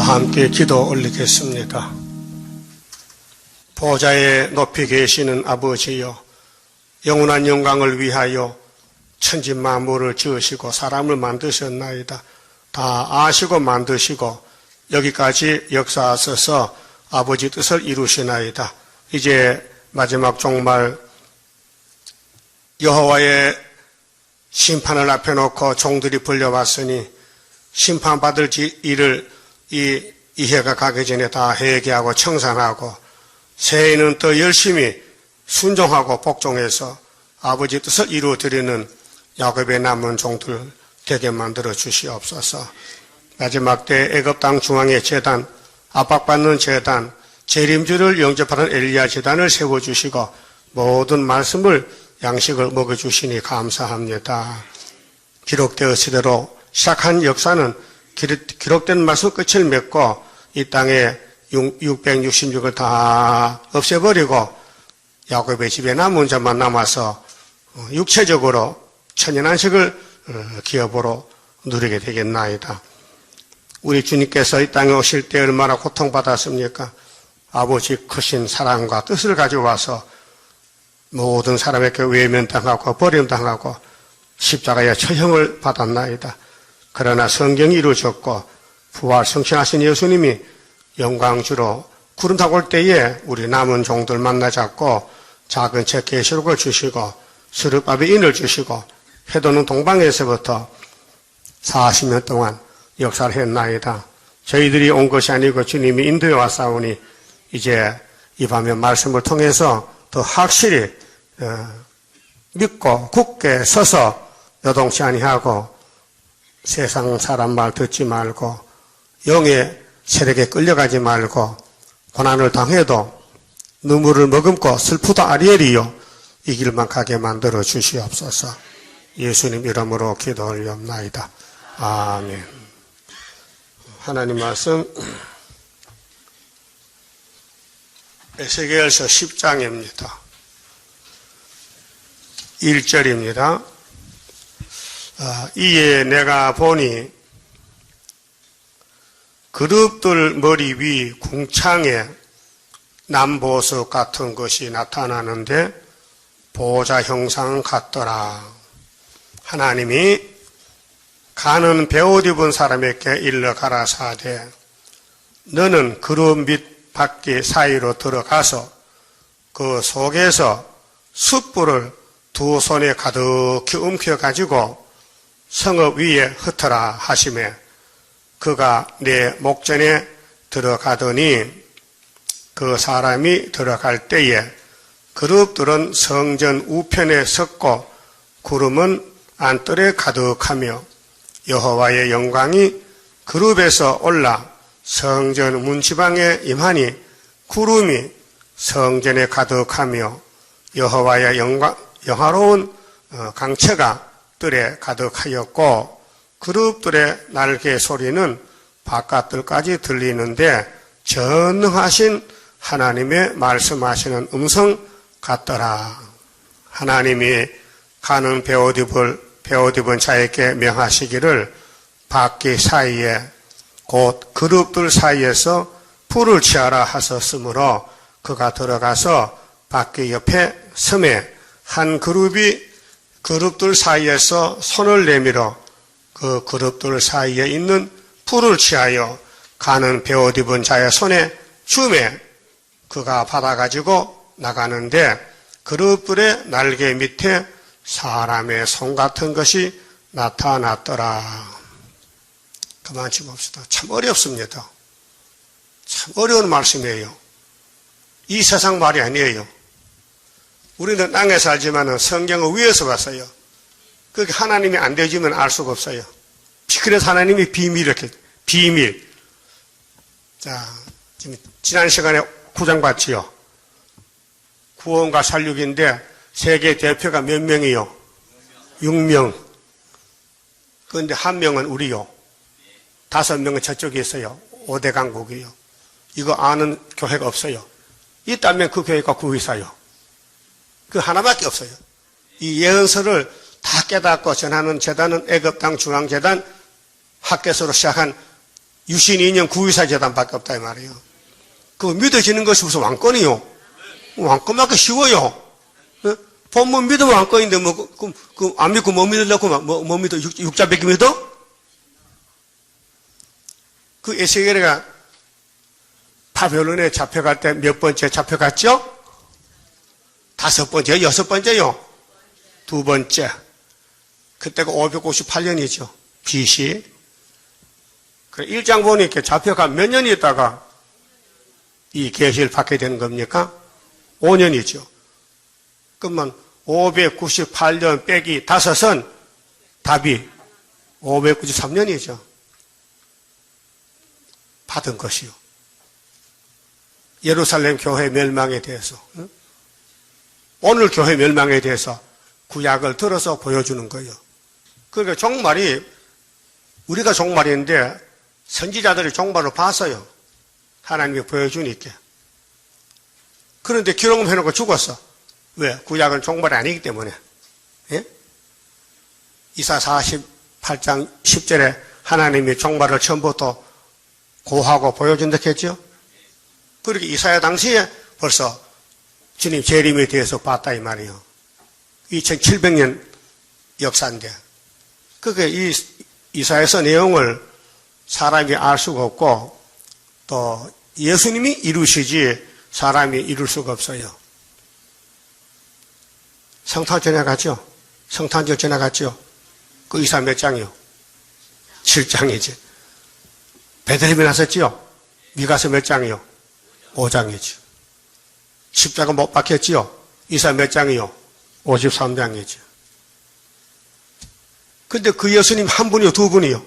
함께 기도 올리겠습니다. 보좌에 높이 계시는 아버지여, 영원한 영광을 위하여 천지 만물을 지으시고 사람을 만드셨나이다. 다 아시고 만드시고 여기까지 역사하셔서 아버지 뜻을 이루시나이다. 이제 마지막 종말 여호와의 심판을 앞에 놓고 종들이 불려왔으니 심판받을 일을 이 해가 가기 전에 다 회개하고 청산하고 새해에는 더 열심히 순종하고 복종해서 아버지 뜻을 이루어드리는 야곱의 남은 종들 되게 만들어 주시옵소서. 마지막 때 애굽 땅 중앙의 제단, 압박받는 제단, 재림주를 영접하는 엘리야 제단을 세워주시고 모든 말씀을 양식을 먹여주시니 감사합니다. 기록되었으대로 시작한 역사는 기록된 말씀 끝을 맺고 이 땅에 666을 다 없애버리고 야곱의 집에 남은 자만 남아서 육체적으로 천연안식을 기업으로 누리게 되겠나이다. 우리 주님께서 이 땅에 오실 때 얼마나 고통받았습니까? 아버지 크신 사랑과 뜻을 가져와서 모든 사람에게 외면당하고 버림당하고 십자가의 처형을 받았나이다. 그러나 성경이 이루어졌고 부활 성취하신 예수님이 영광주로 구름 타고 올 때에 우리 남은 종들 만나 잡고 작은 책 계시록을 주시고 스룹밥의 인을 주시고 해도는 동방에서부터 40년 동안 역사를 했나이다. 저희들이 온 것이 아니고 주님이 인도에 왔사오니 이제 이 밤의 말씀을 통해서 더 확실히 믿고 굳게 서서 요동치 아니하고 세상 사람 말 듣지 말고 영의 세력에 끌려가지 말고 고난을 당해도 눈물을 머금고 슬프다 아리엘이요 이 길만 가게 만들어 주시옵소서. 예수님 이름으로 기도 올리옵나이다. 아멘. 하나님 말씀 에스겔서 10장입니다. 1절입니다. 이에 내가 보니 그룹들 머리 위 궁창에 남보석 같은 것이 나타나는데 보호자 형상 같더라. 하나님이 가는 베옷 입은 사람에게 일러 가라사대 너는 그룹 밑 바퀴 사이로 들어가서 그 속에서 숯불을 두 손에 가득히 움켜가지고 성읍 위에 흩어라 하시매 그가 내 목전에 들어가더니 그 사람이 들어갈 때에 그룹들은 성전 우편에 섰고 구름은 안뜰에 가득하며 여호와의 영광이 그룹에서 올라 성전 문지방에 임하니 구름이 성전에 가득하며 여호와의 영화로운 강체가 뜰에 가득하였고 그룹들의 날개 소리는 바깥들까지 들리는데 전능하신 하나님의 말씀하시는 음성 같더라. 하나님이 가는 베옷 입은 자에게 명하시기를 바퀴 사이에 곧 그룹들 사이에서 불을 취하라 하셨으므로 그가 들어가서 바퀴 옆에 섬에 한 그룹들 사이에서 손을 내밀어 그 그룹들 사이에 있는 불을 취하여 가는 베옷 입은 자의 손에 주매 그가 받아가지고 나가는데 그룹들의 날개 밑에 사람의 손 같은 것이 나타났더라. 그만 좀 봅시다. 참 어렵습니다. 참 어려운 말씀이에요. 이 세상 말이 아니에요. 우리는 땅에 살지만 성경을 위에서 봤어요. 그게 하나님이 안 되지면 알 수가 없어요. 그래서 하나님이 비밀. 자, 지금 지난 시간에 구장 봤지요. 구원과 살육인데 세계 대표가 몇 명이요? 6명. 그런데 한 명은 우리요. 5명은 저쪽에 있어요. 5대 강국이요. 이거 아는 교회가 없어요. 있다면 그 교회가 구의사요. 그 하나밖에 없어요. 이 예언서를 다 깨닫고 전하는 재단은 애굽 땅 중앙재단 학개서로 시작한 유신2년 구의사 재단밖에 없다 이 말이에요. 그거 믿어지는 것이 무슨 왕권이요? 왕권만큼 쉬워요. 본문 믿으면 왕권인데 안 믿고 뭐 믿으려고 뭐 믿어? 육자밖에 믿어? 그 에스겔이가 바벨론에 잡혀갈 때 몇 번째 잡혀갔죠? 5번째, 6번째요? 2번째. 그때가 598년이죠. BC. 그 1장 보니까 잡혀가 몇 년이 있다가 이 계시를 받게 되는 겁니까? 5년이죠. 그러면 598년 빼기 5은 답이 593년이죠. 받은 것이요. 예루살렘 교회 멸망에 대해서, 오늘 교회 멸망에 대해서 구약을 들어서 보여주는 거예요. 그러니까 종말이, 우리가 종말인데 선지자들이 종말을 봤어요. 하나님이 보여주니까. 그런데 기록해놓고 죽었어. 왜? 구약은 종말이 아니기 때문에. 예? 이사 48장 10절에 하나님이 종말을 처음부터 고하고 보여준다 했죠? 그렇게 이사야 당시에 벌써 주님 재림에 대해서 봤다 이 말이에요. 2700년 역사인데. 그게 이 이사야서 내용을 사람이 알 수가 없고 또 예수님이 이루시지 사람이 이룰 수가 없어요. 성탄 지나갔죠? 성탄절 지나갔죠? 그 이사 몇 장이요? 7장이지. 베들레헴에 나섰지요? 미가서 몇 장이요? 5장이죠. 십자가 못 박혔지요? 이사 몇 장이요? 53장이죠. 근데 그 예수님 한 분이요? 두 분이요?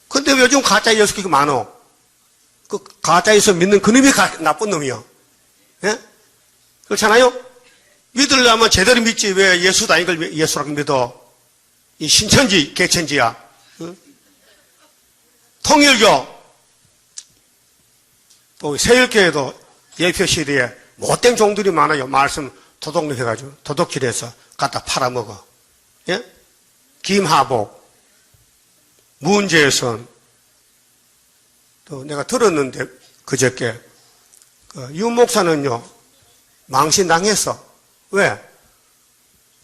근데 왜 요즘 가짜 예수가 많어? 그 가짜 예수 믿는 그놈이 나쁜 놈이요. 예? 그렇잖아요? 믿으려면 제대로 믿지 왜 예수도 아닌 걸 예수라고 믿어? 이 신천지, 개천지야. 응? 통일교, 또 세일교회도 예표 시대에 못된 종들이 많아요. 말씀 도둑놈 해가지고 도둑질해서 갖다 팔아먹어. 예? 김하복, 문재선, 또 내가 들었는데 그저께 윤 목사는요 망신당했어. 왜?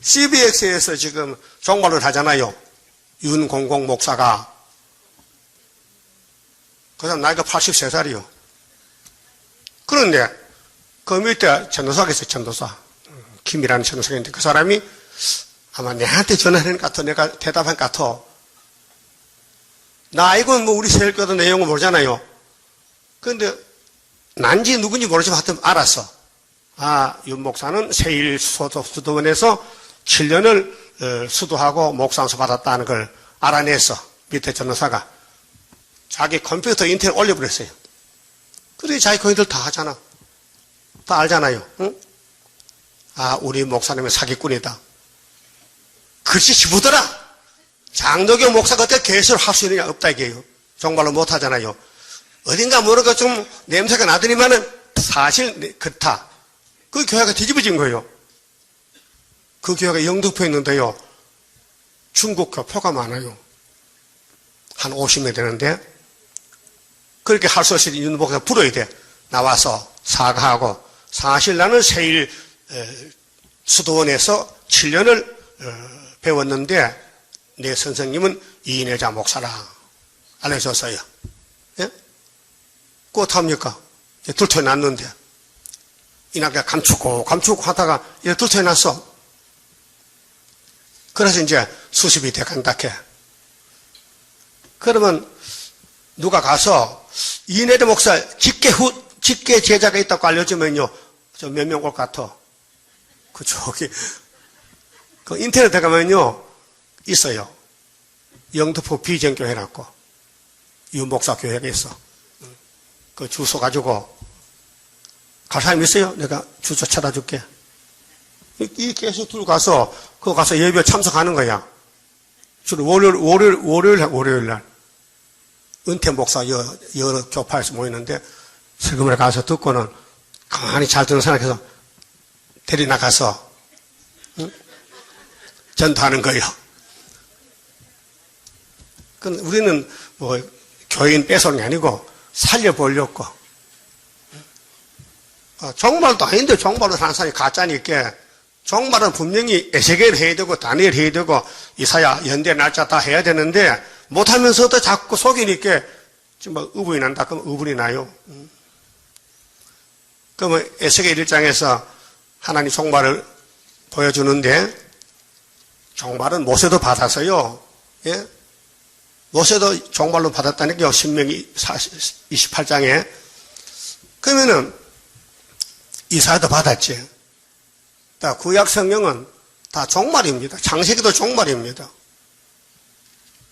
CBX에서 지금 종말을 하잖아요. 윤공공 목사가. 그 사람 나이가 83살이요. 그런데 그 밑에 전도사가 있어요. 전도사. 김이라는 전도사가 있는데 그 사람이 아마 내한테 전화하는 것 같아. 내가 대답한 것 같아. 나 이건 뭐 우리 세일교도 내용을 모르잖아요. 그런데 난지 누군지 모르지만 하여튼 알았어. 아, 윤 목사는 세일 수도원에서 7년을 수도하고 목상수 받았다는 걸 알아냈어. 밑에 전도사가. 자기 컴퓨터 인터넷 올려버렸어요. 그래 자기 거인들 다 하잖아. 다 알잖아요. 응? 아, 우리 목사님은 사기꾼이다. 글씨 싶으더라. 장로교 목사가 어떻게 개수를 할 수 있느냐 없다 이게요. 정말로 못하잖아요. 어딘가 모르게 좀 냄새가 나더니만은 사실 그렇다. 그 교회가 뒤집어진 거예요. 그 교회가 영등포에 있는데요. 중국교 표가 많아요. 한 50명 되는데 그렇게 할 수 없이 윤 목사가 불어야 돼. 나와서 사과하고 사실 나는 세일 수도원에서 7년을 배웠는데 내 선생님은 이인혜자 목사라 알려줬어요. 예? 그거 어떡합니까? 둘터났는데 이나가 감추고 하다가 이제 둘터났어. 그래서 이제 수습이 돼 간다해. 그러면 누가 가서 이인혜자 목사 직계 제자가 있다고 알려주면요, 저 몇 명 올 것 같아. 그쪽이 그 인터넷에 가면요 있어요. 영등포 비전교회 해놨고 윤 목사 교회가 있어. 그 주소 가지고 갈 사람 있어요? 내가 주소 찾아줄게. 이 계속 들고 가서 그거 가서 예배 참석하는 거야. 주로 월요일 날 은퇴 목사 여러 교파에서 모이는데 슬금을 가서 듣고는 가만히 잘 듣는 사람에서 데리 나가서 응? 전도하는 거예요. 우리는 뭐 교인 뺏어온 게 아니고 살려보려고. 종말도 아닌데 종말로 사는 사람이 가짜니까 종말은 분명히 에스겔 해야 되고 다니엘 해야 되고 이사야 연대 날짜 다 해야 되는데 못하면서도 자꾸 속이니까 정말 의분이 난다. 그럼 의분이 나요. 그러면 에스겔 1장에서 하나님 종말을 보여주는데 종말은 모세도 받았어요. 예? 모세도 종말로 받았다니까요. 신명기 28장에. 그러면은 이사야도 받았지. 다 구약 성경은 다 종말입니다. 창세기도 종말입니다.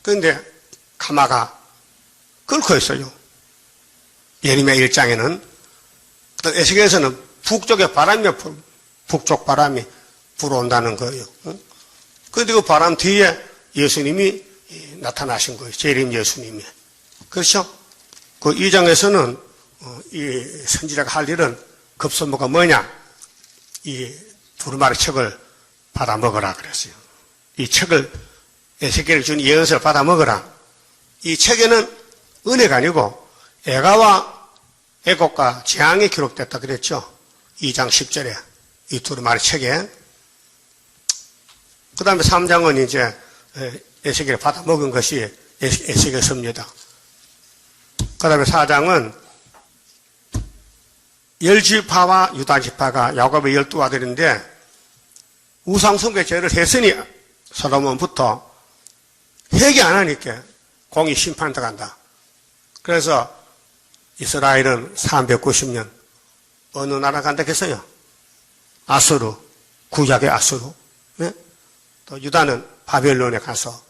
그런데 가마가 끓고 있어요. 예레미야 1장에는. 에스겔에서는 북쪽에 바람이 북쪽 바람이 불어온다는 거예요. 그런데 그 바람 뒤에 예수님이 나타나신 거예요. 재림 예수님이. 그렇죠? 그 2장에서는 이 선지자가 할 일은 급선무가 뭐냐? 이 두루마리 책을 받아 먹으라 그랬어요. 이 책을 에스겔이 준 예언서를 받아 먹으라. 이 책에는 은혜가 아니고 애가와 애곡과 재앙이 기록됐다 그랬죠. 2장 10절에 이 두루마리 책에. 그 다음에 3장은 이제 에스겔이 받아 먹은 것이 에스겔서입니다. 그 다음에 4장은 열지파와 유다지파가 야곱의 12아들인데 우상숭배 죄를 했으니 솔로몬부터 회개 안 하니까 공의 심판 들어간다. 그래서 이스라엘은 390년 어느 나라 간다 했어요? 아수르, 구약의 아수르. 네? 또 유다는 바벨론에 가서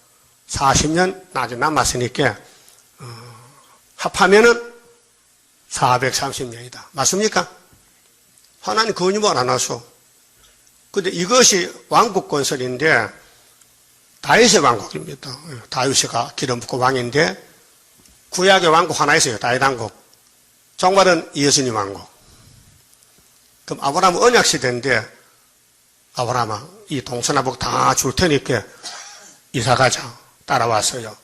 40년 나중에 남았으니까 합하면은 430년이다. 맞습니까? 하나님 거짓말 안 하소. 근데 이것이 왕국 건설인데 다윗의 왕국입니다. 다윗이가 기름 붓고 왕인데 구약의 왕국 하나 있어요. 다윗 왕국. 종말은 예수님 왕국. 그럼 아브라함 언약 시대인데 아브라함아 이 동서남북 다 줄 테니까 이사 가자. 따라왔어요.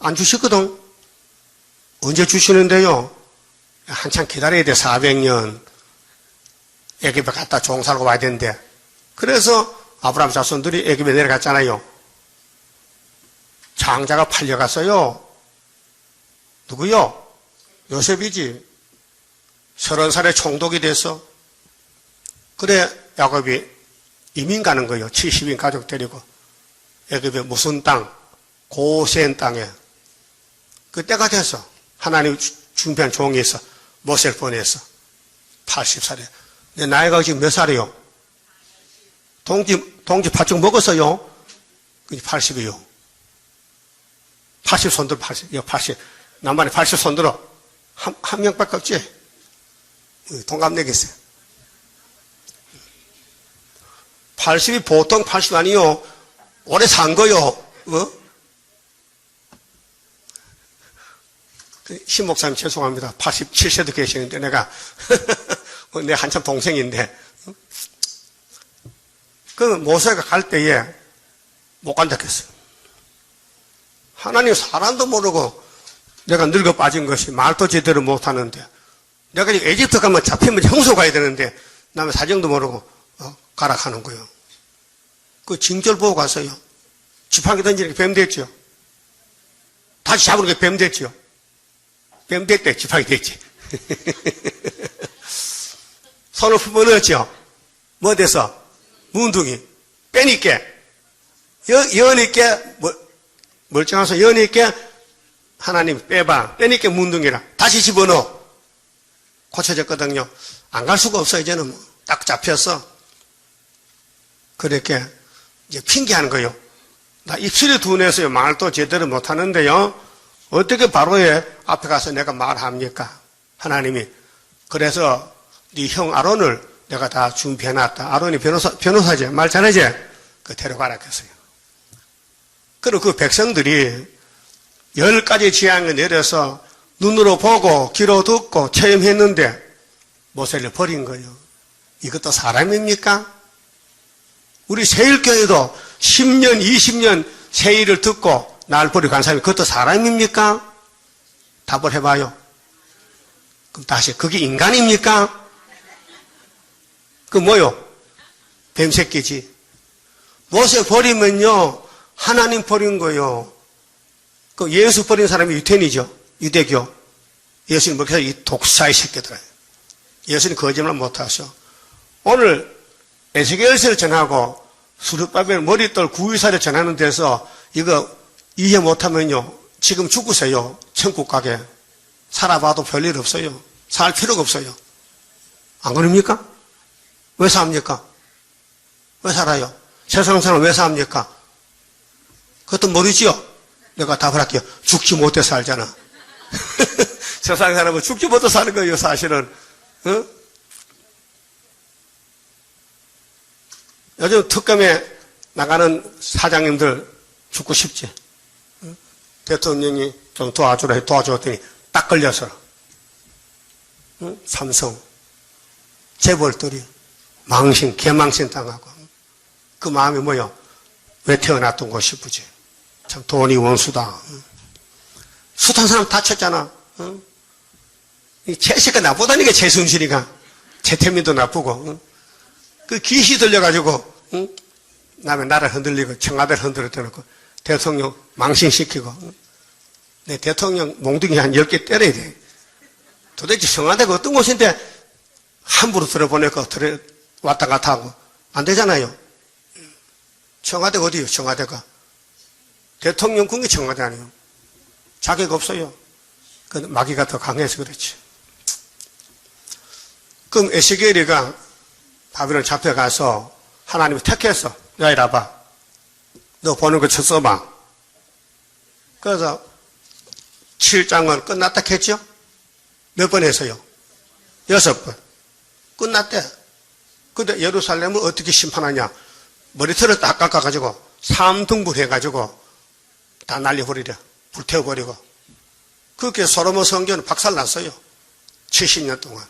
안 주시거든. 언제 주시는데요? 한참 기다려야 돼. 400년. 애굽에 갔다 종 살고 와야 되는데. 그래서 아브라함 자손들이 애굽에 내려갔잖아요. 장자가 팔려갔어요. 누구요? 요셉이지. 30살에 총독이 돼서. 그래 야곱이 이민 가는 거예요. 70인 가족 데리고. 애굽의 무슨 땅? 고센 땅에. 그때가 돼서 하나님 준비한 종이 있어. 모세를 보내서 80살에. 내 나이가 지금 몇 살이요? 동지 팥죽 먹었어요? 80이요. 80 손들어, 80. 80. 남반에 80 손들어. 한 명밖에 없지? 동갑 내겠어요. 80이 보통 80 아니요. 오래 산 거요. 신 목사님 죄송합니다. 87세도 계시는데 내가 내 한참 동생인데 그 모세가 갈 때에 못 간다 했어요. 하나님 사람도 모르고 내가 늙어 빠진 것이 말도 제대로 못하는데 내가 에집트 가면 잡히면 형소 가야 되는데 남의 사정도 모르고 가라 하는 거예요. 그 징절 보고 가서요. 지팡이 던지는 게 뱀 됐죠. 다시 잡으는 게 뱀 됐죠. 뱀 됐대 지팡이 됐지. 손을 품어넣었죠. 뭐 돼서? 문둥이. 빼니까. 여니까, 멀쩡해서 여니까 하나님 빼봐. 빼니까 문둥이라. 다시 집어넣어. 고쳐졌거든요. 안 갈 수가 없어, 이제는 뭐. 딱 잡혔어. 그렇게 이제 핑계하는 거예요. 나 입술이 둔해서요. 말도 제대로 못하는데요. 어떻게 바로에 앞에 가서 내가 말합니까? 하나님이. 그래서 네 형 아론을 내가 다 준비해놨다. 아론이 변호사지. 말 잘하지? 그 데려가라 했어요. 그리고 그 백성들이 10가지 재앙을 내려서 눈으로 보고 귀로 듣고 체험했는데 모세를 버린 거예요. 이것도 사람입니까? 우리 세일교회도 10년, 20년 세일을 듣고 날 버리고 간 사람이 그것도 사람입니까? 답을 해봐요. 그럼 다시, 그게 인간입니까? 그 뭐요? 뱀새끼지. 모세 버리면요, 하나님 버린 거요. 그 예수 버린 사람이 유태인이죠. 유대교. 예수님 그래서 이 독사의 새끼들아. 예수님 거짓말 못하셔. 오늘 에스겔서를 전하고 수르바벨 머리돌 구유사를 전하는 데서 이거 이해 못하면요, 지금 죽으세요. 천국 가게. 살아봐도 별일 없어요. 살 필요가 없어요. 안 그럽니까? 왜 삽니까? 왜 살아요? 세상 사람 왜 삽니까? 그것도 모르지요? 내가 답을 할게요. 죽지 못해 살잖아. 세상 사람은 죽지 못해 사는 거예요, 사실은. 어? 요즘 특검에 나가는 사장님들 죽고 싶지? 어? 대통령이 좀 도와주라 해 도와줬더니 딱 걸려서. 어? 삼성, 재벌들이 망신, 개망신 당하고. 그 마음이 뭐요? 왜 태어났던 거 싶으지? 참 돈이 원수다. 숱한 사람 다쳤잖아. 이 채식가 나쁘다니까, 최순실이가. 최태민도 나쁘고. 그 기시 들려가지고, 남의 나라를 흔들리고, 청와대를 흔들어대놓고, 대통령 망신시키고. 내 대통령 몽둥이 한 10개 때려야 돼. 도대체 청와대가 어떤 곳인데, 함부로 들어보내고, 왔다 갔다 하고. 안 되잖아요. 청와대가 어디요, 청와대가? 대통령궁이 청와대 아니에요. 자격 없어요. 그 마귀가 더 강해서 그렇지. 그럼 에스겔이가 바벨론 잡혀가서 하나님이 택했어. 야, 이리 와봐. 너 보는 거 써봐. 그래서 7장은 끝났다 했죠? 몇 번 했어요? 6번. 끝났대. 근데 예루살렘을 어떻게 심판하냐? 머리털을 딱 깎아가지고 3등분 해가지고 다 날려버리려. 불태워버리고. 그렇게 솔로몬 성전은 박살났어요. 70년 동안.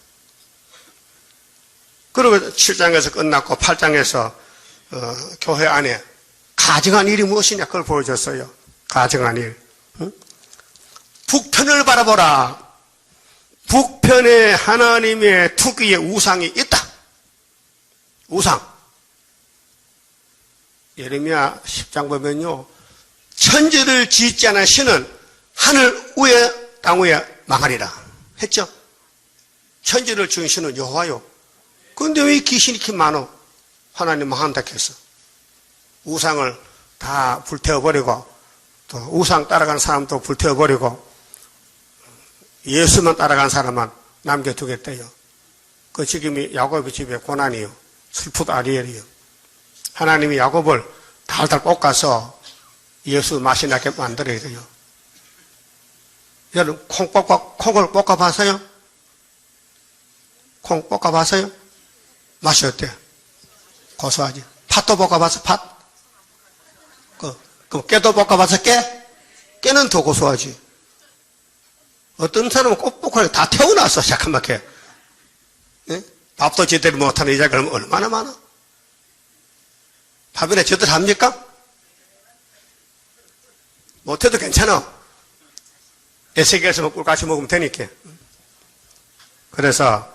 그리고 7장에서 끝났고 8장에서 교회 안에 가증한 일이 무엇이냐 그걸 보여줬어요. 가증한 일. 응? 북편을 바라보라. 북편에 하나님의 특유의 우상이 있다. 우상. 예레미야 10장 보면요. 천지를 짓지 않은 신은 하늘 위에 땅 위에 망하리라 했죠. 천지를 지은 신은 여호와요. 그런데 왜 귀신이 이렇게 많어? 하나님 망한다 했어. 우상을 다 불태워버리고 또 우상 따라가는 사람도 불태워버리고 예수만 따라가는 사람만 남겨두겠대요. 그 지금이 야곱의 집에 고난이요. 슬프다 아리엘이요. 하나님이 야곱을 달달 볶아서 예수 맛이 나게 만들어야 돼요. 여러분 콩을 볶아봤어요? 콩 볶아봤어요? 맛이 어때요? 고소하지. 팥도 볶아봤어? 팥? 그 깨도 볶아봤어? 깨? 깨는 더 고소하지. 어떤 사람은 꼭 볶아서 다 태워놨어. 새까맣게. 예? 밥도 제대로 못하는 이자 그러면 얼마나 많아? 밥이나 제대로 합니까? 못해도 괜찮아. 에스겔에서 꿀같이 먹으면 되니까. 그래서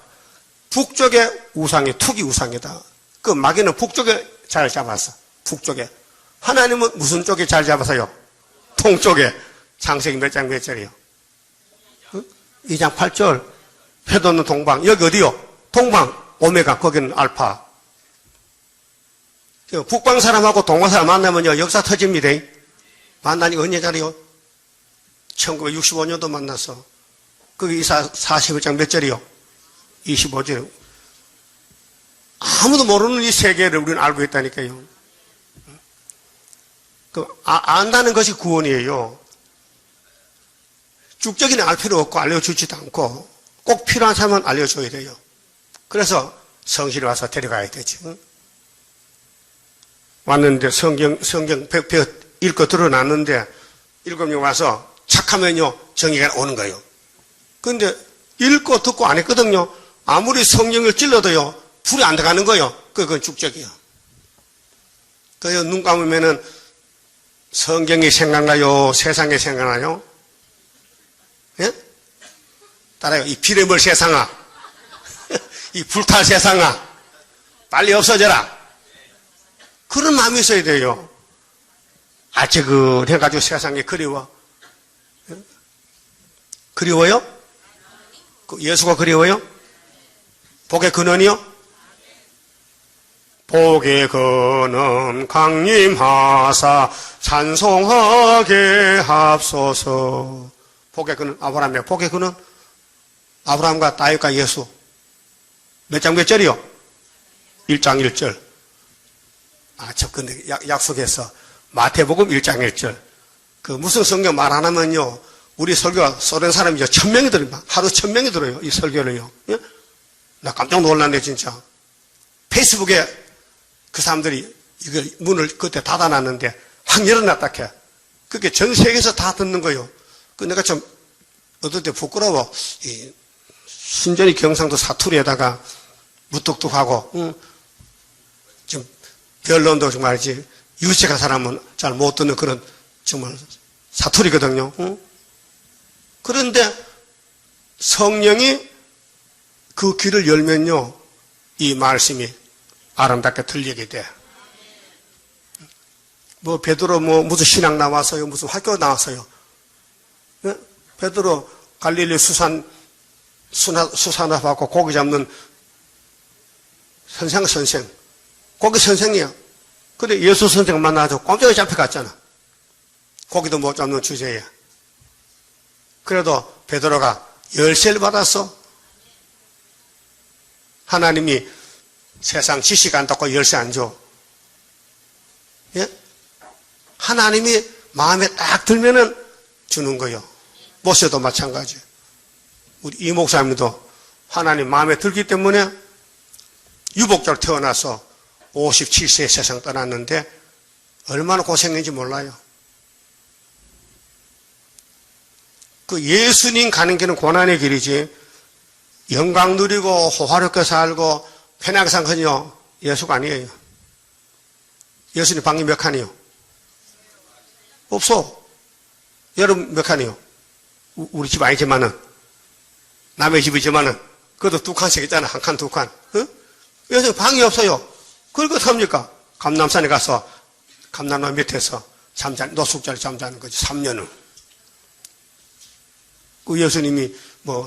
북쪽의 우상이 투기 우상이다. 그 마귀는 북쪽에 잘 잡았어. 북쪽에. 하나님은 무슨 쪽에 잘 잡았어요? 동쪽에. 창세기 몇 장 몇 절이요? 2장 8절. 회도는 동방. 여기 어디요? 동방. 오메가. 거기는 알파. 북방 사람하고 동방 사람 만나면요. 역사 터집니다. 만나니 언제 자리요? 1965년도 만났어. 거기 이사 41장 몇 절이요? 25절. 아무도 모르는 이 세계를 우리는 알고 있다니까요. 안다는 것이 구원이에요. 쭉적이는 알 필요 없고 알려주지도 않고 꼭 필요한 사람은 알려줘야 돼요. 그래서 성실히 와서 데려가야 되지. 왔는데 성경 읽고 들어놨는데 7명 와서 착하면요 정의가 오는 거예요. 그런데 읽고 듣고 안 했거든요. 아무리 성경을 찔러도요 불이 안 들어가는 거예요. 그건 축적이에요. 그래서 눈 감으면은 성경이 생각나요? 세상이 생각나요? 예? 따라요. 이 비레물 세상아. 이 불탈 세상아. 빨리 없어져라. 그런 마음이 있어야 돼요. 아직은 세상이 그리워. 그리워요? 예수가 그리워요? 복의 근원이요? 복의 근원 강림하사 찬송하게 합소서. 복의 근원 아브라함이에요. 복의 근원 아브라함과 다윗과 예수. 몇 장 몇 절이요? 1장 1절. 저 근데 약속해서 마태복음 1장 1절. 그 무슨 성경 말 안 하면요. 우리 설교가 쏘는 사람이 1000명이 들어요. 하루 1000명이 들어요. 이 설교를요. 예? 나 깜짝 놀랐네, 진짜. 페이스북에 그 사람들이 이거 문을 그때 닫아놨는데 확 열어놨다 캐. 그게 전 세계에서 다 듣는 거예요. 그 내가 좀 어떨 때 부끄러워. 이 순전히 경상도 사투리에다가 무뚝뚝하고, 좀 변론도 정말이지 유식한 사람은 잘 못 듣는 그런 정말 사투리거든요. 그런데 성령이 그 귀를 열면요, 이 말씀이 아름답게 들리게 돼. 뭐 베드로 무슨 신학 나왔어요, 무슨 학교 나왔어요. 네? 베드로 갈릴리 수산업하고 고기 잡는 선생. 고기 선생이야. 근데 예수 선생 만나서 꼼짝이 잡혀갔잖아. 고기도 못 잡는 주제에. 그래도 베드로가 열쇠를 받았어. 하나님이 세상 지식 안닫고 열쇠 안 줘. 예? 하나님이 마음에 딱 들면은 주는 거요. 모세도 마찬가지. 우리 이 목사님도 하나님 마음에 들기 때문에 유복자로 태어나서 57세에 세상 떠났는데 얼마나 고생했는지 몰라요. 그 예수님 가는 길은 고난의 길이지, 영광 누리고 호화롭게 살고 편하게 산 건요, 예수가 아니에요. 예수님 방이 몇 칸이요? 없어. 여러분 몇 칸이요? 우리 집 아니지만은, 남의 집이지만은, 그래도 2칸씩 있잖아. 1칸, 2칸. 응? 예수님 방이 없어요. 그걸 어떡합니까? 감남산에 가서, 감남로 밑에서 노숙자리 잠자는 거지. 3년을. 그 예수님이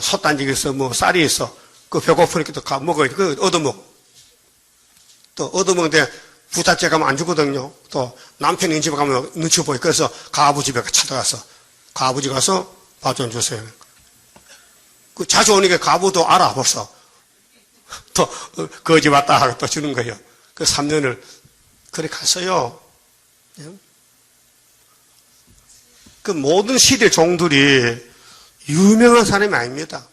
솥단지기 있어, 쌀이 있어. 그 배고프니까 또 가 먹어야지. 그 얻어먹어. 또 얻어먹는데 부잣집 가면 안 주거든요. 또 남편이 집에 가면 눈치 보여. 그래서 가아부 집에 찾아가서 가아버지 가서 밥 좀 주세요. 그 자주 오니까 가아부도 알아 벌써. 또 거지 왔다 하고 또 주는 거예요. 그 3년을 그렇게 갔어요. 그 모든 시대 종들이 유명한 사람이 아닙니다.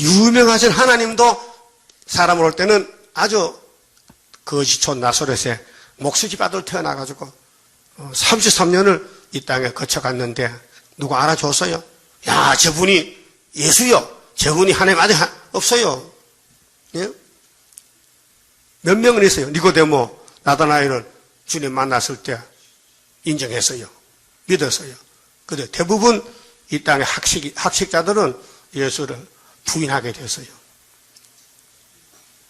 유명하신 하나님도 사람을 올 때는 아주 거지촌 나사렛에 목수집 아들 태어나가지고 33년을 이 땅에 거쳐갔는데 누가 알아줬어요? 야, 저분이 예수요. 저분이 하나님 아들 없어요. 예? 몇 명은 있어요. 니고데모, 나다나엘은 주님 만났을 때 인정했어요. 믿었어요. 근데 대부분 이 땅의 학식자들은 예수를 부인하게 됐어요.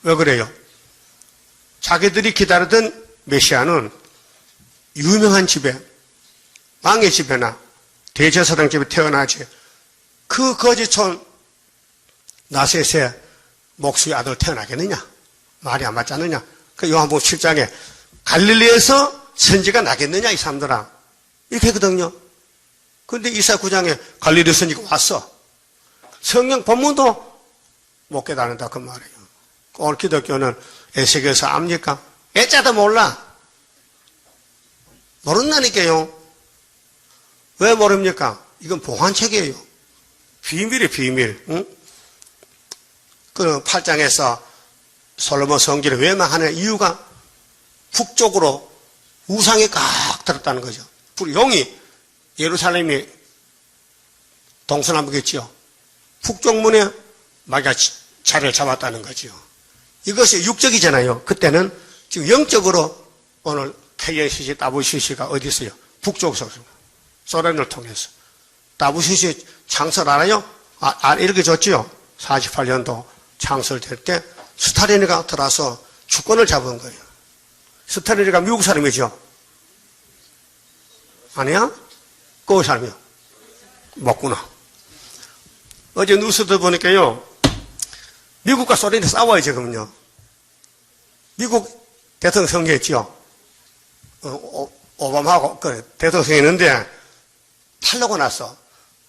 왜 그래요? 자기들이 기다리던 메시아는 유명한 집에, 왕의 집에나 대제사장 집에 태어나지, 그 거지촌 나셋에 목수의 아들 태어나겠느냐? 말이 안 맞지 않느냐? 그 요한복음 7장에 갈릴리에서 선지가 나겠느냐, 이 사람들아. 이렇게 하거든요. 그런데 이사야 9장에 갈릴리 선지가 왔어. 성경 본문도 못 깨닫는다, 그 말이에요. 오늘 기독교는 에스겔서 압니까? 애자도 몰라. 모른다니까요. 왜 모릅니까? 이건 보관책이에요. 비밀이에요, 비밀. 응? 그 8장에서 솔로몬 성전을 왜 망하는 이유가 북쪽으로 우상이 꽉 들었다는 거죠. 용이 예루살렘이 동서남북이지요. 북쪽문에 마귀가 자리를 잡았다는 거죠. 이것이 육적이잖아요. 그때는 지금 영적으로 오늘 KNCC, WCC가 어디 있어요? 북쪽에서 소련을 통해서. WCC 창설 알아요? 이렇게 줬지요. 48년도 창설될 때 스탈린이가 들어와서 주권을 잡은 거예요. 스탈린이가 미국 사람이죠? 아니야? 거기 사람이요? 맞구나. 어제 뉴스도 보니까요, 미국과 소련이 싸워요, 지금요. 미국 대통령 선거했지요. 오바마하고 대통령 선거했는데, 탈라고 나서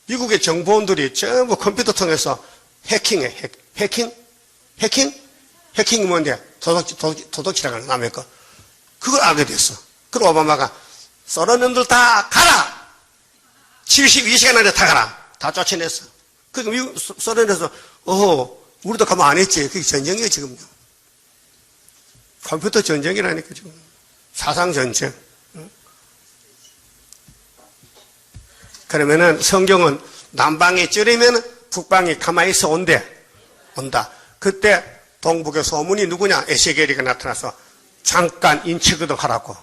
미국의 정보원들이 전부 컴퓨터 통해서 해킹해. 해킹? 해킹이 뭔데? 도둑질하는 거야, 남의 거. 그걸 알게 됐어. 그리고 오바마가 소련놈들 다 가라! 72시간 안에 다 가라! 다 쫓아냈어. 그러니까 미국, 소련에서, 우리도 가만 안 했지. 그게 전쟁이에요, 지금요. 컴퓨터 전쟁이라니까, 지금. 사상 전쟁. 그러면은 성경은 남방이 찌르면 북방이 가만히 있어 온다. 그때 동북의 소문이 누구냐? 에세겔이가 나타나서 잠깐 인치거덕 하라고.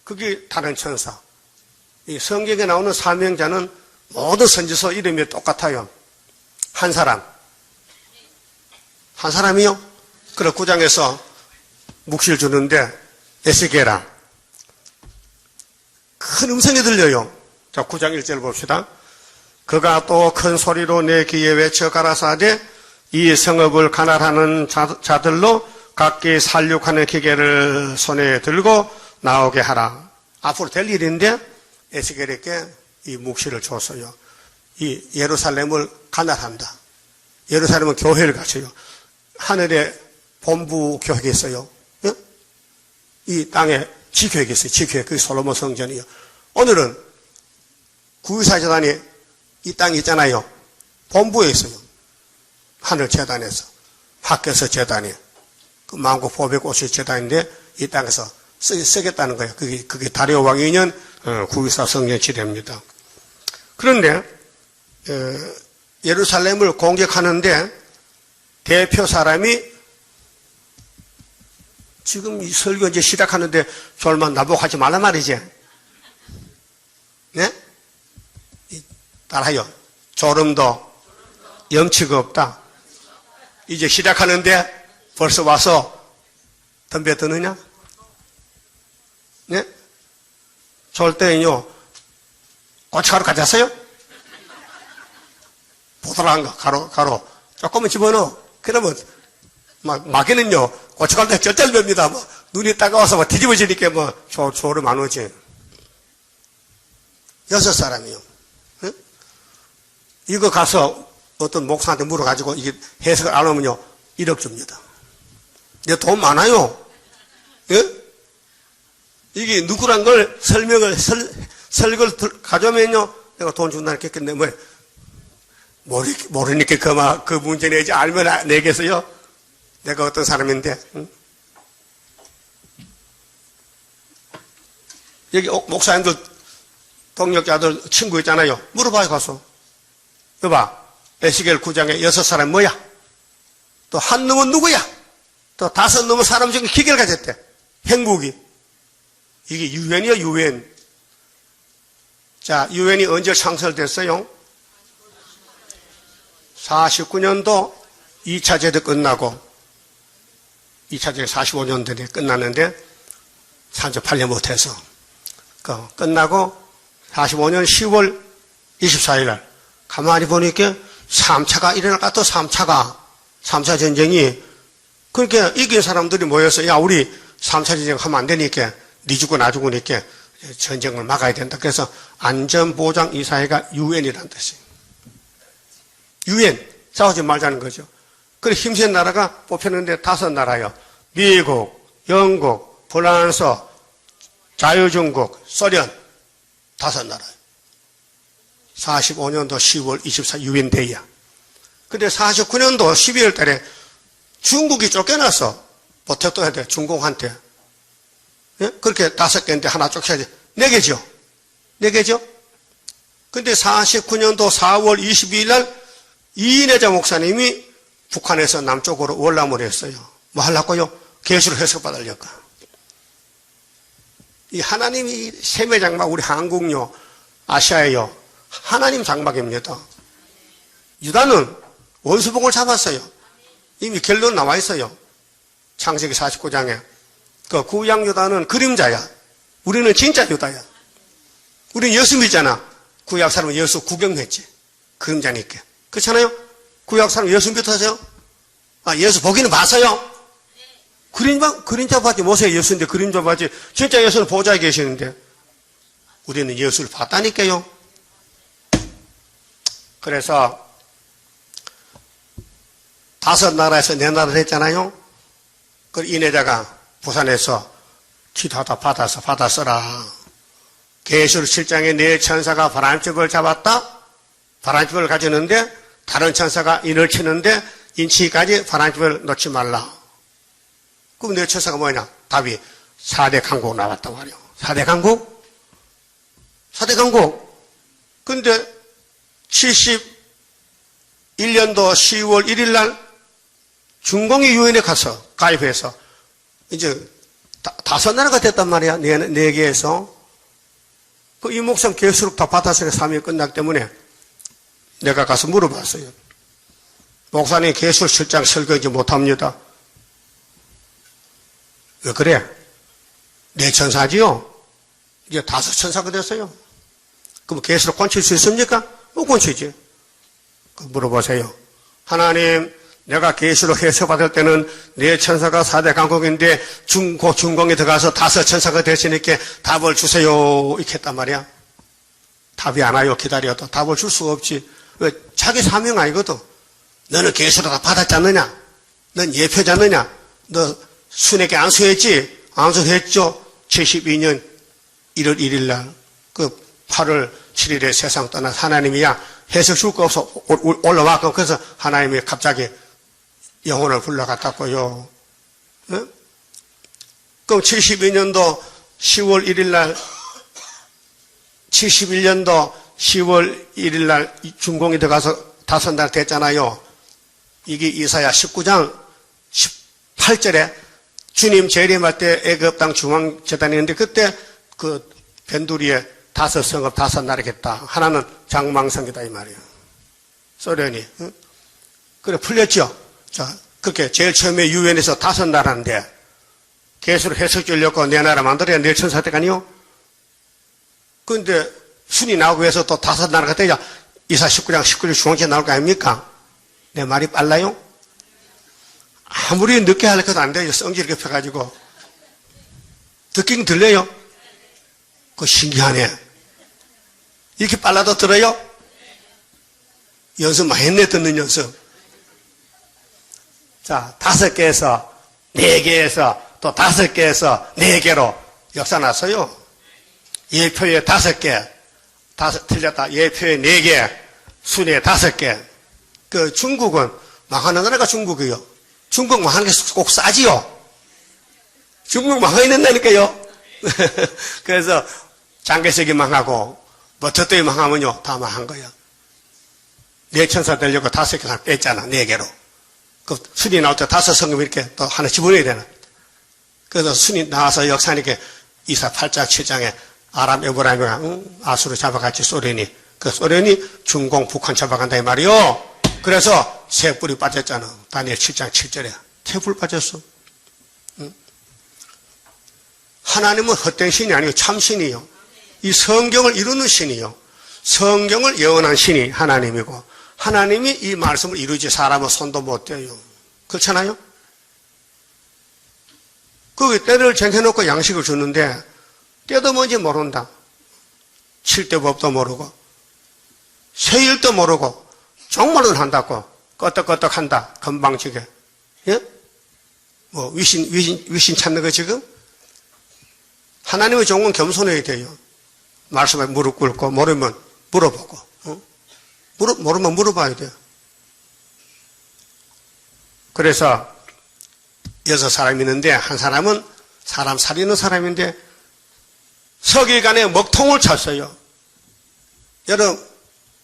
그게 다른 천사. 이 성경에 나오는 사명자는 모든 선지서 이름이 똑같아요. 한 사람이요? 그래, 9장에서 묵시를 주는데, 에스겔아. 큰 음성이 들려요. 자, 9장 1절 봅시다. 그가 또 큰 소리로 내 귀에 외쳐 가라사대, 이 성읍을 관할하는 자들로 각기 살육하는 기계를 손에 들고 나오게 하라. 앞으로 될 일인데, 에스겔에게 이 묵시를 줬어요. 이 예루살렘을 관할한다. 예루살렘은 교회를 갖춰요. 하늘에 본부 교회가 있어요. 예? 이 땅에 지교회가 있어요. 지교회. 그게 솔로몬 성전이요. 오늘은 구유사 재단이 이 땅에 있잖아요. 본부에 있어요. 하늘 재단에서. 학교에서 재단이. 그 만국 보배꽃이 재단인데 이 땅에서 쓰겠다는 거예요. 그게 다리오 왕 2년 구유사 성전 지대입니다. 그런데 예루살렘을 공격하는데 대표 사람이 지금 이 설교 이제 시작하는데 졸만 나보고하지 말란 말이지. 네? 따라요. 졸음도 염치가 없다. 이제 시작하는데 벌써 와서 덤벼드느냐? 네? 졸 때는요, 고춧가루 가져왔어요? 보드라한 거, 가루. 조금만 집어넣어. 그러면, 마귀는요, 고춧가루에 쩔쩔맵니다. 눈이 따가워서 뒤집어지니까 졸음 안 오지. 6사람이요. 응? 이거 가서 어떤 목사한테 물어가지고 이게 해석을 안 하면요, 1억 줍니다. 내 돈 많아요. 예? 이게 누구란 걸 설명을, 설교를 가져오면요, 내가 돈 준다는 게 했겠네. 모르니까 그 문제 내지 알면 내겠어요? 내가 어떤 사람인데, 응? 여기 목사님들, 동력자들 친구 있잖아요. 물어봐요, 가서. 여봐, 에스겔 9장에 6사람 뭐야? 또 한 놈은 누구야? 또 5놈은 사람 중에 기계를 가졌대. 행국이. 이게 유엔이요, 유엔. 자, 유엔이 언제 창설됐어요? 49년도 2차 제대 끝나고, 2차 제대 45년도에 끝났는데, 38년 못해서. 끝나고, 45년 10월 24일 날, 가만히 보니까 3차가 일어날까, 또 3차 전쟁이, 그러니까 이긴 사람들이 모여서, 야, 우리 3차 전쟁 하면 안 되니까, 니 죽고 나 죽으니까 전쟁을 막아야 된다. 그래서 안전보장이사회가 유엔이라는 뜻이에요. 유엔, 싸우지 말자는 거죠. 그래, 힘센 나라가 뽑혔는데 5나라요. 미국, 영국, 프랑스, 자유중국, 소련, 5나라요. 45년도 10월 24일 유엔데이야. 근데 49년도 12월 달에 중국이 쫓겨나서 못했어야 돼, 중공한테. 예? 그렇게 5개인데 하나 쫓겨야지. 4개죠? 4개죠? 근데 49년도 4월 22일 날 이인혜자 목사님이 북한에서 남쪽으로 월남을 했어요. 뭐 하려고요? 계시로 해석받으려고. 이 하나님이 셈의 장막, 우리 한국요, 아시아에요. 하나님 장막입니다. 유다는 원수복을 잡았어요. 이미 결론 나와 있어요. 창세기 49장에. 그 구약 유다는 그림자야. 우리는 진짜 유다야. 우리는 예수 믿잖아. 구약 사람은 예수 구경했지. 그림자니까. 그렇잖아요? 구약 사람 예수 믿으세요? 아, 예수 보기는 봤어요? 그림자 봤지. 모세 예수인데 그림자 봤지. 진짜 예수는 보좌에 계시는데. 우리는 예수를 봤다니까요. 그래서 5나라에서 4나라를 했잖아요. 그 이내자가 부산에서 기도하다 받아서라. 계시록 7장에 4천사가 바람집을 잡았다. 바람집을 가지는데 다른 천사가 인을 치는데 인치기까지 바람집을 놓지 말라. 그럼 4천사가 뭐냐? 답이 4대 강국 나왔단 말이에요. 4대 강국? 4대 강국. 근데 71년도 10월 1일 날 중공이 유엔에 가서 가입해서 이제 5나라가 됐단 말이야. 4개에서. 그 이목성 계수록 다 받아서 3일 끝났기 때문에 내가 가서 물어봤어요. 목사님 계수록 실장 설교하지 못합니다. 왜 그래? 4천사지요? 이제 5천사가 됐어요. 그럼 계수록 고칠 수 있습니까? 못 고치지. 물어보세요. 하나님, 내가 계시록 해석받을 때는 4천사가 4대 강국인데 중공에 들어가서 5천사가 됐으니까 답을 주세요. 이렇게 했단 말이야. 답이 안 와요. 기다려도. 답을 줄 수가 없지. 왜? 자기 사명 아니거든. 너는 계시록 다 받았지 않느냐? 넌 예표지 않느냐? 너 순에게 안수했지? 안수했죠? 72년 1월 1일 날 그 8월 7일에 세상 떠난 하나님이야. 해석 줄 거 없어 올라왔고 그래서 하나님이 갑자기 영혼을 불러갔다고요. 네? 그럼 72년도 10월 1일 날 71년도 10월 1일 날 중공이 들어가서 5날 됐잖아요. 이게 이사야 19장 18절에 주님 재림할 때 애굽 땅 중앙재단이 있는데 그때 그 변두리에 5성읍 5나라겠다. 하나는 장망성이다 이 말이에요. 소련이. 응? 그래 풀렸죠. 자, 그렇게 제일 처음에 유엔에서 5나라인데 계수로 해석 주려고 4나라 만들어야 4천사대가 아니요. 그런데 순이 나오고 해서 또 5나라가 되자 이사 19장 19절 중앙제 나올 거 아닙니까? 내 말이 빨라요? 아무리 늦게 할 것도 안 돼요. 성질 이렇게 펴가지고. 듣긴 들려요? 그거 신기하네. 이렇게 빨라도 들어요? 연습 많이 했네, 듣는 연습. 자, 5개에서 4개에서 또 5개에서 4개로 역사 났어요. 예표에 5개, 틀렸다. 예표에 4개, 순위에 5개. 그 중국은 망하는 나라가 중국이요. 중국 망하는 게 꼭 싸지요. 중국 망하게 된다니까요. 그래서 장개석이 망하고 버터떡이 망하면요 다 망한 거야. 4천사 되려고 5개 뺐잖아. 4개로. 그 순이 나올 때 5성금 이렇게 또 하나 집어넣어야 되나. 그래서 순이 나와서 역사니까 이사 8장 7장에 아람 에브라임이가 아수르 잡아갔지 소련이. 그 소련이 중공 북한 잡아간다 이 말이요. 그래서 새 뿔이 빠졌잖아. 다니엘 7장 7절에 새 뿔 빠졌어. 하나님은 헛된 신이 아니고 참신이요. 이 성경을 이루는 신이요. 성경을 예언한 신이 하나님이고 하나님이 이 말씀을 이루지 사람은 손도 못 대요. 그렇잖아요? 그 때를 정해놓고 양식을 주는데 때도 뭔지 모른다. 칠대법도 모르고 세일도 모르고 종말은 한다고 껐덕껐덕 한다. 건방지게. 예? 뭐 위신 찾는 거 지금? 하나님의 종은 겸손해야 돼요. 말씀에 무릎 꿇고 모르면 물어보고 모르면 물어봐야 돼요. 그래서 6사람이 있는데 한 사람은 사람 살리는 사람인데 서기관에 먹통을 쳤어요. 여러분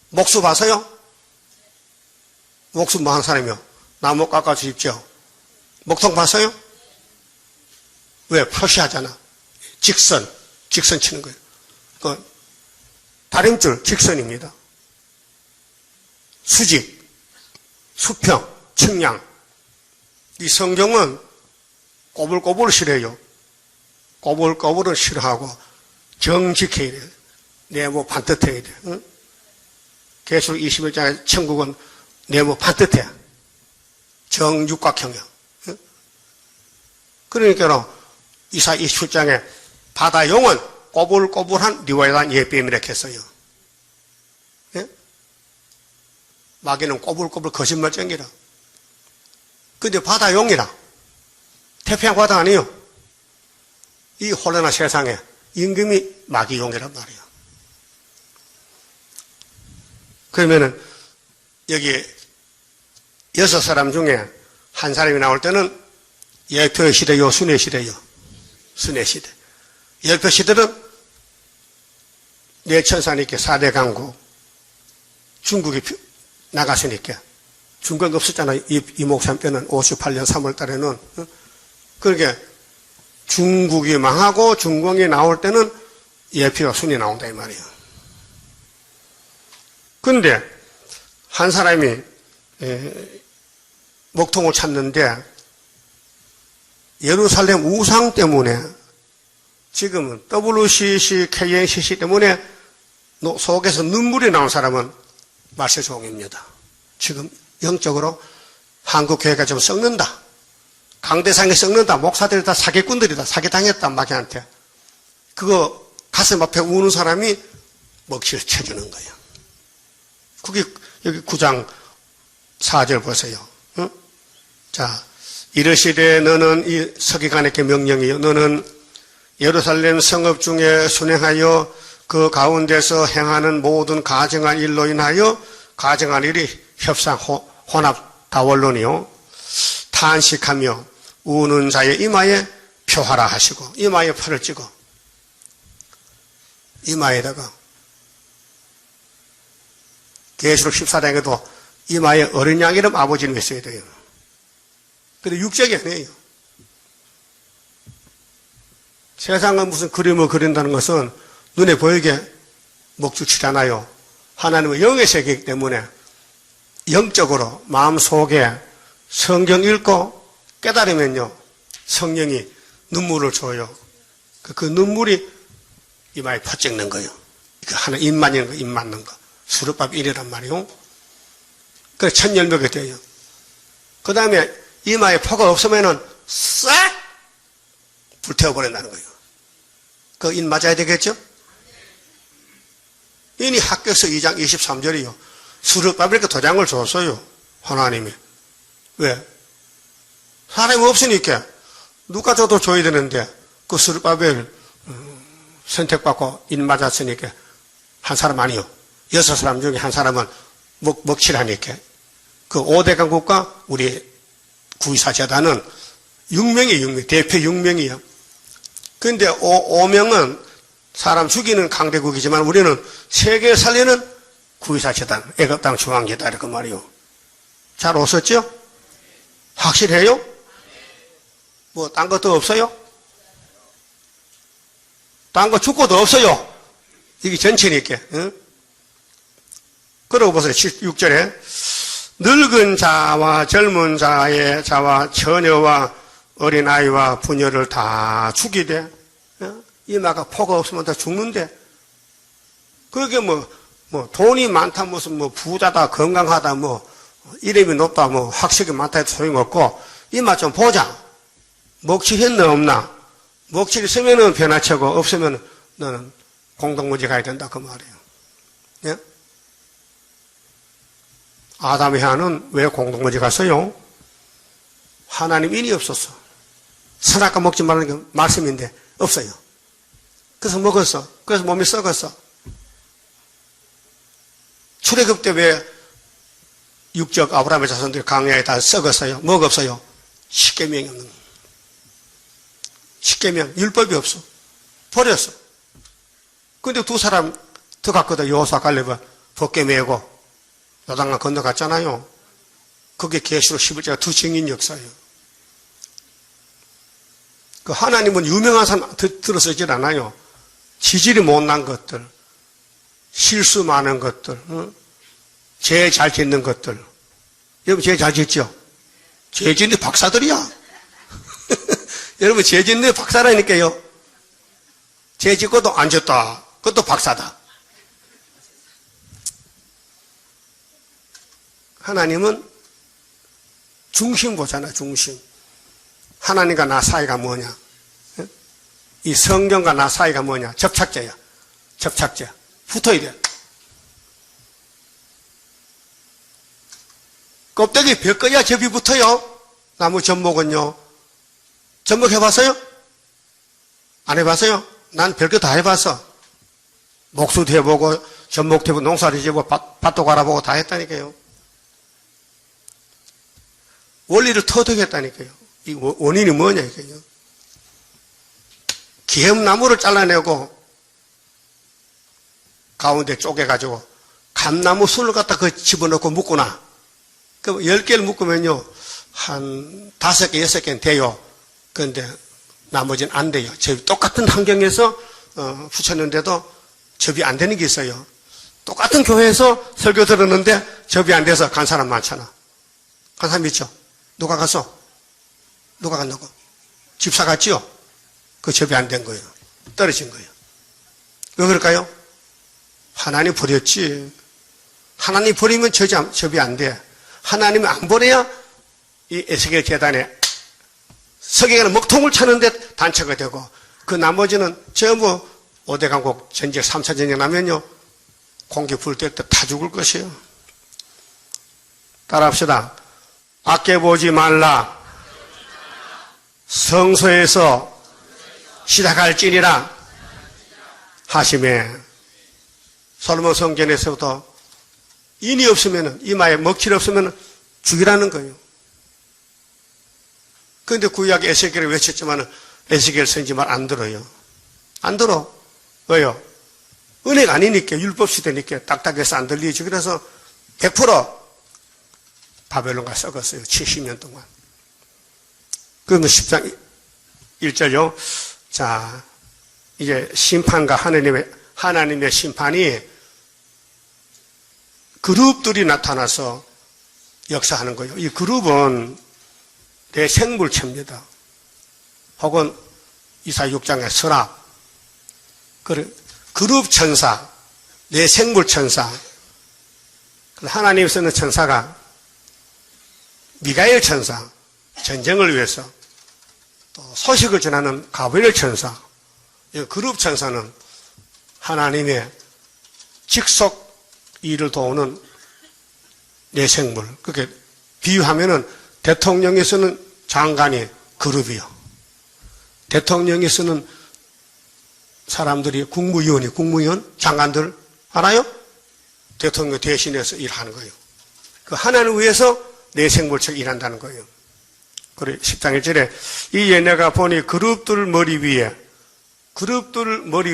목수 봐서요? 목수 뭐 한 사람이요? 나무 깎아 주십시오. 먹통 봤어요? 왜? 표시하잖아. 직선 치는 거예요. 그 다림줄 직선입니다. 수직 수평, 측량. 이 성경은 꼬불꼬불 싫어요. 꼬불꼬불은 싫어하고 정직해야 돼. 내모 반듯해야 돼. 응? 계시록 21장의 천국은 내모 반듯해. 정육각형이야. 응? 그러니까 이사 27장에 바다 용은 꼬불꼬불한 리와이단 예뱀이라 했어요. 예? 마귀는 꼬불꼬불 거짓말쟁이라. 근데 바다 용이라. 태평양 바다 아니에요. 이 혼란한 세상에 임금이 마귀 용이란 말이에요. 그러면은 여기 6사람 중에 한 사람이 나올 때는 예표 시대요, 순회 시대요. 순회 시대. 예표 시대는 내천사니까 4대 강국. 중국이 나갔으니까. 중국 없었잖아요. 이 목삼 때는 58년 3월 달에는. 그러니까 중국이 망하고 중공이 나올 때는 예표와 순이 나온다 이 말이에요. 근데 한 사람이 먹통을 찾는데 예루살렘 우상 때문에 지금은 WCC, KNCC 때문에 속에서 눈물이 나온 사람은 말세종입니다. 지금 영적으로 한국교회가 좀 썩는다. 강대상에 썩는다. 목사들이 다 사기꾼들이다. 사기당했다. 마귀한테. 그거 가슴 앞에 우는 사람이 먹칠을 쳐주는 거예요. 그게 여기 9장 4절 보세요. 응? 자, 이르시되 너는 이 서기관에게 명령이요. 너는 예루살렘 성읍 중에 순행하여 그 가운데서 행하는 모든 가정한 일로 인하여 가정한 일이 협상, 혼합, 다원론이요. 탄식하며 우는 자의 이마에 표하라 하시고 이마에 표를 찍어 이마에다가 계시록 14장에도 이마에 어린 양 이름 아버지 이름 있어야 돼요. 근데 육적이 아니에요. 세상은 무슨 그림을 그린다는 것은 눈에 보이게 먹죽치잖아요. 하나님은 영의 세계이기 때문에 영적으로 마음속에 성경 읽고 깨달으면요 성령이 눈물을 줘요. 그 눈물이 이마에 퍼찍는 거예요. 하나 입 맞는 거, 입 맞는 거. 수르밥 1이란 말이요. 그래서 천열매가 돼요. 그 다음에 이마에 포가 없으면은 싹 불태워버린다는 거예요. 그 인 맞아야 되겠죠? 인이 학교에서 2장 23절이요. 수르밥에 이렇게 도장을 줬어요. 하나님이. 왜? 사람이 없으니까 누가 줘도 줘야 되는데 그 수르바벨 선택받고 인 맞았으니까 한 사람 아니요. 6사람 중에 한 사람은 먹칠하니까 그 5대 강국과 우리 구이사 재단은 6명이에요. 6명. 대표 6명이에요. 그런데 5명은 사람 죽이는 강대국이지만 우리는 세계 살리는 구이사 재단, 애굽 땅 중앙재단 이렇게 말이요. 잘 오셨죠? 확실해요? 뭐 딴 것도 없어요? 딴 거 죽고도 없어요. 이게 전체니까. 응? 그러고 보세요. 6절에 늙은 자와 젊은 자와 처녀와 어린아이와 부녀를 다 죽이되 이마가 포가 없으면 다 죽는데 그게 뭐 돈이 많다 무슨 뭐 부자다 건강하다 뭐 이름이 높다 뭐 학식이 많다 해도 소용없고 이마 좀 보자. 먹칠했나 없나? 먹칠 있으면은 변화치고 없으면 너는 공동무지 가야 된다 그 말이에요. 예? 아담의 하는 왜 공동무지 갔어요? 하나님 인이 없었어. 선악과 먹지 말라는 게 말씀인데 없어요. 그래서 먹었어. 그래서 몸이 썩었어. 출애굽 때 왜 육적 아브라함의 자손들이 광야에 다 썩었어요? 뭐가 없어요? 십계명이 없는 거예요. 십계명, 율법이 없어. 버렸어. 근데 두 사람 더 갔거든. 여호수아 갈렙은 벗게 메고 요단강 건너갔잖아요. 그게 계시록 11자가 두 증인 역사예요. 그 하나님은 유명한 사람 들어서질 않아요. 지질이 못난 것들, 실수 많은 것들, 죄 잘 짓는 것들, 여러분 제일 잘 짓죠? 제일 짓는 박사들이야. 여러분 제일 짓는 박사라니까요. 제일 짓고도 안 짓다. 그것도 박사다. 하나님은 중심 보잖아, 중심. 하나님과 나 사이가 뭐냐? 이 성경과 나 사이가 뭐냐? 접착제야. 접착제. 붙어야 돼. 껍데기 벽거야 접이 붙어요. 나무 접목은요. 접목 해봤어요? 안 해봤어요? 난 별거 다 해봤어. 목수도 해보고, 접목도 해보고, 농사도 해보고, 밭도 갈아보고 다 했다니까요. 원리를 터득했다니까요. 이 원인이 뭐냐, 이거요. 기염나무를 잘라내고, 가운데 쪼개가지고, 감나무 술을 갖다 그 집어넣고 묶구나. 그 10개를 묶으면요, 한 5개, 6개는 돼요. 그런데 나머지는 안 돼요. 접이 똑같은 환경에서 붙였는데도 접이 안 되는 게 있어요. 똑같은 교회에서 설교 들었는데 접이 안 돼서 간 사람 많잖아. 간 사람 있죠? 누가 갔어? 누가 갔냐고? 집사 갔지요? 그 접이 안 된 거예요. 떨어진 거예요. 왜 그럴까요? 하나님 버렸지. 하나님 버리면 접이 안 돼. 하나님이 안 버려야 이 에스겔 제단에 석양에는 먹통을 차는데 단체가 되고, 그 나머지는 전부 5대 강국 전쟁, 3차 전쟁 나면요, 공기 불 때 다 죽을 것이에요. 따라합시다. 아껴보지 말라. 성소에서 시작할지니라 하심에, 솔로몬 성전에서부터 인이 없으면, 이마에 먹칠 없으면 죽이라는 거예요. 그런데 구약 에스겔을 외쳤지만 에스겔 선지 말 안 들어요. 안 들어. 왜요? 은혜가 아니니까, 율법 시대니까 딱딱해서 안 들리지. 그래서 100% 바벨론가 썩었어요. 70년 동안. 그러면 10장 1절요. 자, 이제 심판과 하나님의 심판이 그룹들이 나타나서 역사하는 거예요. 이 그룹은 내 생물체입니다. 혹은 이사 6장의 서랍. 그룹 천사, 내 생물 천사. 하나님 쓰는 천사가 미가엘 천사, 전쟁을 위해서, 또 소식을 전하는 가브리엘 천사. 이 그룹 천사는 하나님의 직속 일을 도우는 내 생물. 그렇게 비유하면은 대통령이 쓰는 장관이 그룹이요. 대통령이 쓰는 사람들이 국무위원, 장관들 알아요? 대통령 대신해서 일하는 거예요. 그 하나님을 위해서 내 생물책 일한다는 거예요. 그래 10장 1절에 이에 내가 보니 그룹들 머리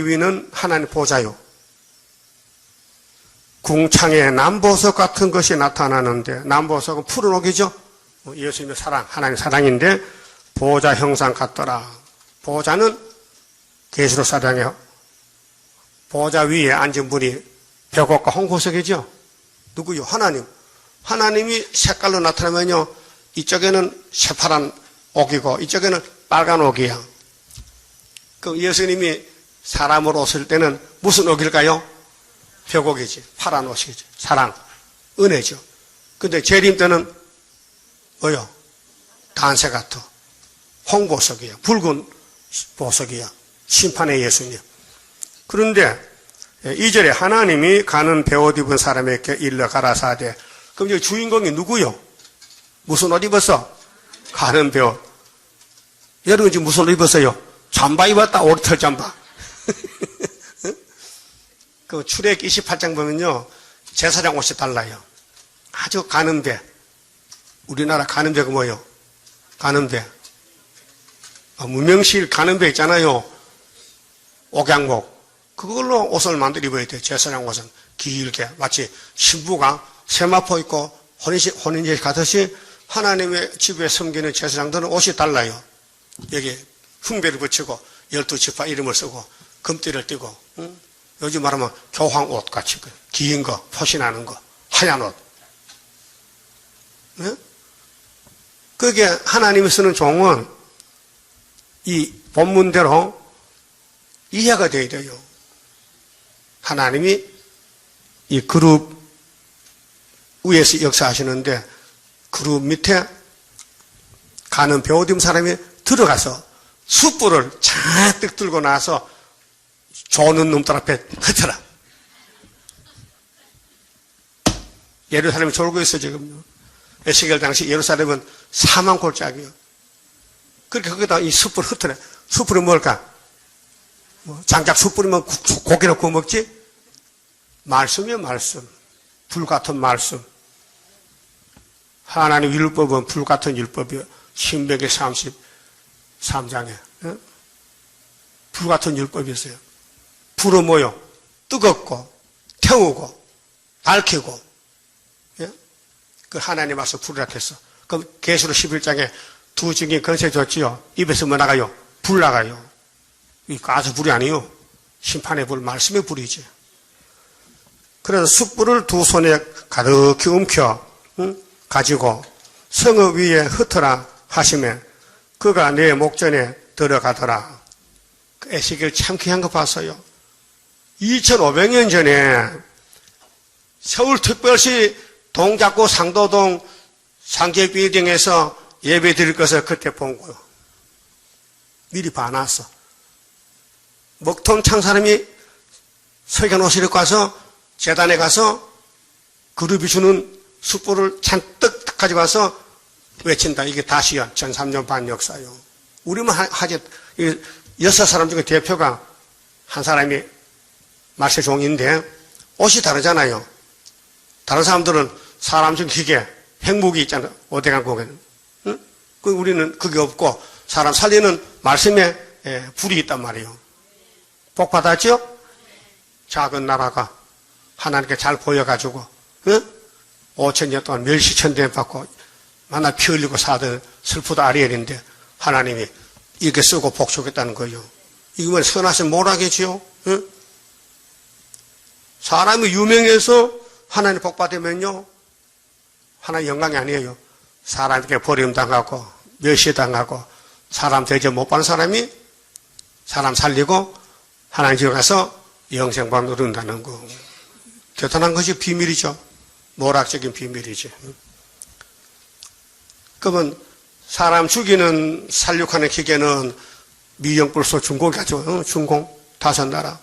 위는 하나님 보좌요. 궁창에 남보석 같은 것이 나타나는데, 남보석은 푸른 옥이죠. 예수님의 사랑, 하나님 사랑인데 보좌 형상 같더라. 보좌는 계시록 사장의 보좌 위에 앉은 분이 벽옥과 홍보석이죠. 누구요? 하나님. 하나님이 색깔로 나타나면요, 이쪽에는 새파란 옥이고 이쪽에는 빨간 옥이야. 그럼 예수님이 사람으로 오실 때는 무슨 옥일까요? 벽옥이지. 파란 옷이지. 사랑, 은혜죠. 근데 재림 때는 뭐요? 단색 같아. 홍보석이야. 붉은 보석이야. 심판의 예수님. 그런데 2절에 하나님이 가는 베옷 입은 사람에게 일러 가라사대. 그럼 이 주인공이 누구요? 무슨 옷 입었어? 가는 베옷. 여러분 지금 무슨 옷 입었어요? 잠바 입었다. 오리털 잠바. 그 출애굽기 28장 보면요, 제사장 옷이 달라요. 아주 가는 배. 우리나라 가는 배가 뭐예요? 가는 배. 무명실 가는 배 있잖아요. 옥양목. 그걸로 옷을 만들어 입어야 돼요. 제사장 옷은 길게. 마치 신부가 세마포 입고 혼인제식 가듯이 하나님의 집에 섬기는 제사장들은 옷이 달라요. 여기 흠배를 붙이고 12지파 이름을 쓰고 금띠를 띠고, 응? 요즘 말하면 교황 옷 같이 긴 거, 포신하는 거, 하얀 옷. 그게 하나님이 쓰는 종은 이 본문대로 이해가 되어야 돼요. 하나님이 이 그룹 위에서 역사하시는데 그룹 밑에 가는 베오딤 사람이 들어가서 숯불을 잔뜩 들고 나서 조는 놈들 앞에 흩어라. 예루살렘이 졸고 있어 지금요. 에스겔 당시 예루살렘은 4만 골짜기요. 그렇게 거기다 이 숯불 흩어라. 숯불이 뭘까? 장작 숯불이면 고기를 구워 먹지? 말씀이요, 말씀. 불같은 말씀. 하나님 율법은 불같은 율법이요. 신명기 33장에 불같은 율법이 있어요. 불은 뭐요? 뜨겁고 태우고 밝히고. 예? 그 하나님 와서 불이라 했어. 그럼 계시록 11장에 두 증인 건세 줬지요. 입에서 뭐 나가요? 불 나가요. 이 가스 불이 아니요. 심판의 불, 말씀의 불이지. 그래서 숯불을 두 손에 가득히 움켜 가지고 성읍 위에 흩어라 하시면 그가 내 목전에 들어가더라. 에스겔 참 귀한 거 봤어요. 2500년 전에 서울특별시 동작구 상도동 상계빌딩에서 예배 드릴 것을 그때 본 거예요. 미리 봐놨어. 먹통 창 사람이 석연옷을 입고 와서 재단에 가서 그룹이 주는 숯불을 잔뜩 가지고 와서 외친다. 이게 다시야. 전 3년 반 역사요. 우리만 하지. 6사람 중에 대표가 한 사람이 말세종인데 옷이 다르잖아요. 다른 사람들은 사람 중 기계, 핵무기 있잖아요. 오대강 고개는. 응? 우리는 그게 없고 사람 살리는 말씀에 불이 있단 말이에요. 복 받았죠? 작은 나라가 하나님께 잘 보여가지고 5,000년 동안 멸시천대 받고 만날 피 흘리고 사던 슬프다 아리엘인데 하나님이 이렇게 쓰고 복주겠다는 거예요. 이거면 선하신 모락이지요. 사람이 유명해서 하나님 복 받으면요 하나님 영광이 아니에요. 사람에게 버림당하고 멸시당하고 사람 대접 못 받는 사람이 사람 살리고 하나님 집에 가서 영생방 누른다는 거. 대단한 것이 비밀이죠. 모락적인 비밀이지. 그러면 사람 죽이는 살육하는 기계는 미영불소 중공이 하죠. 중공 5나라.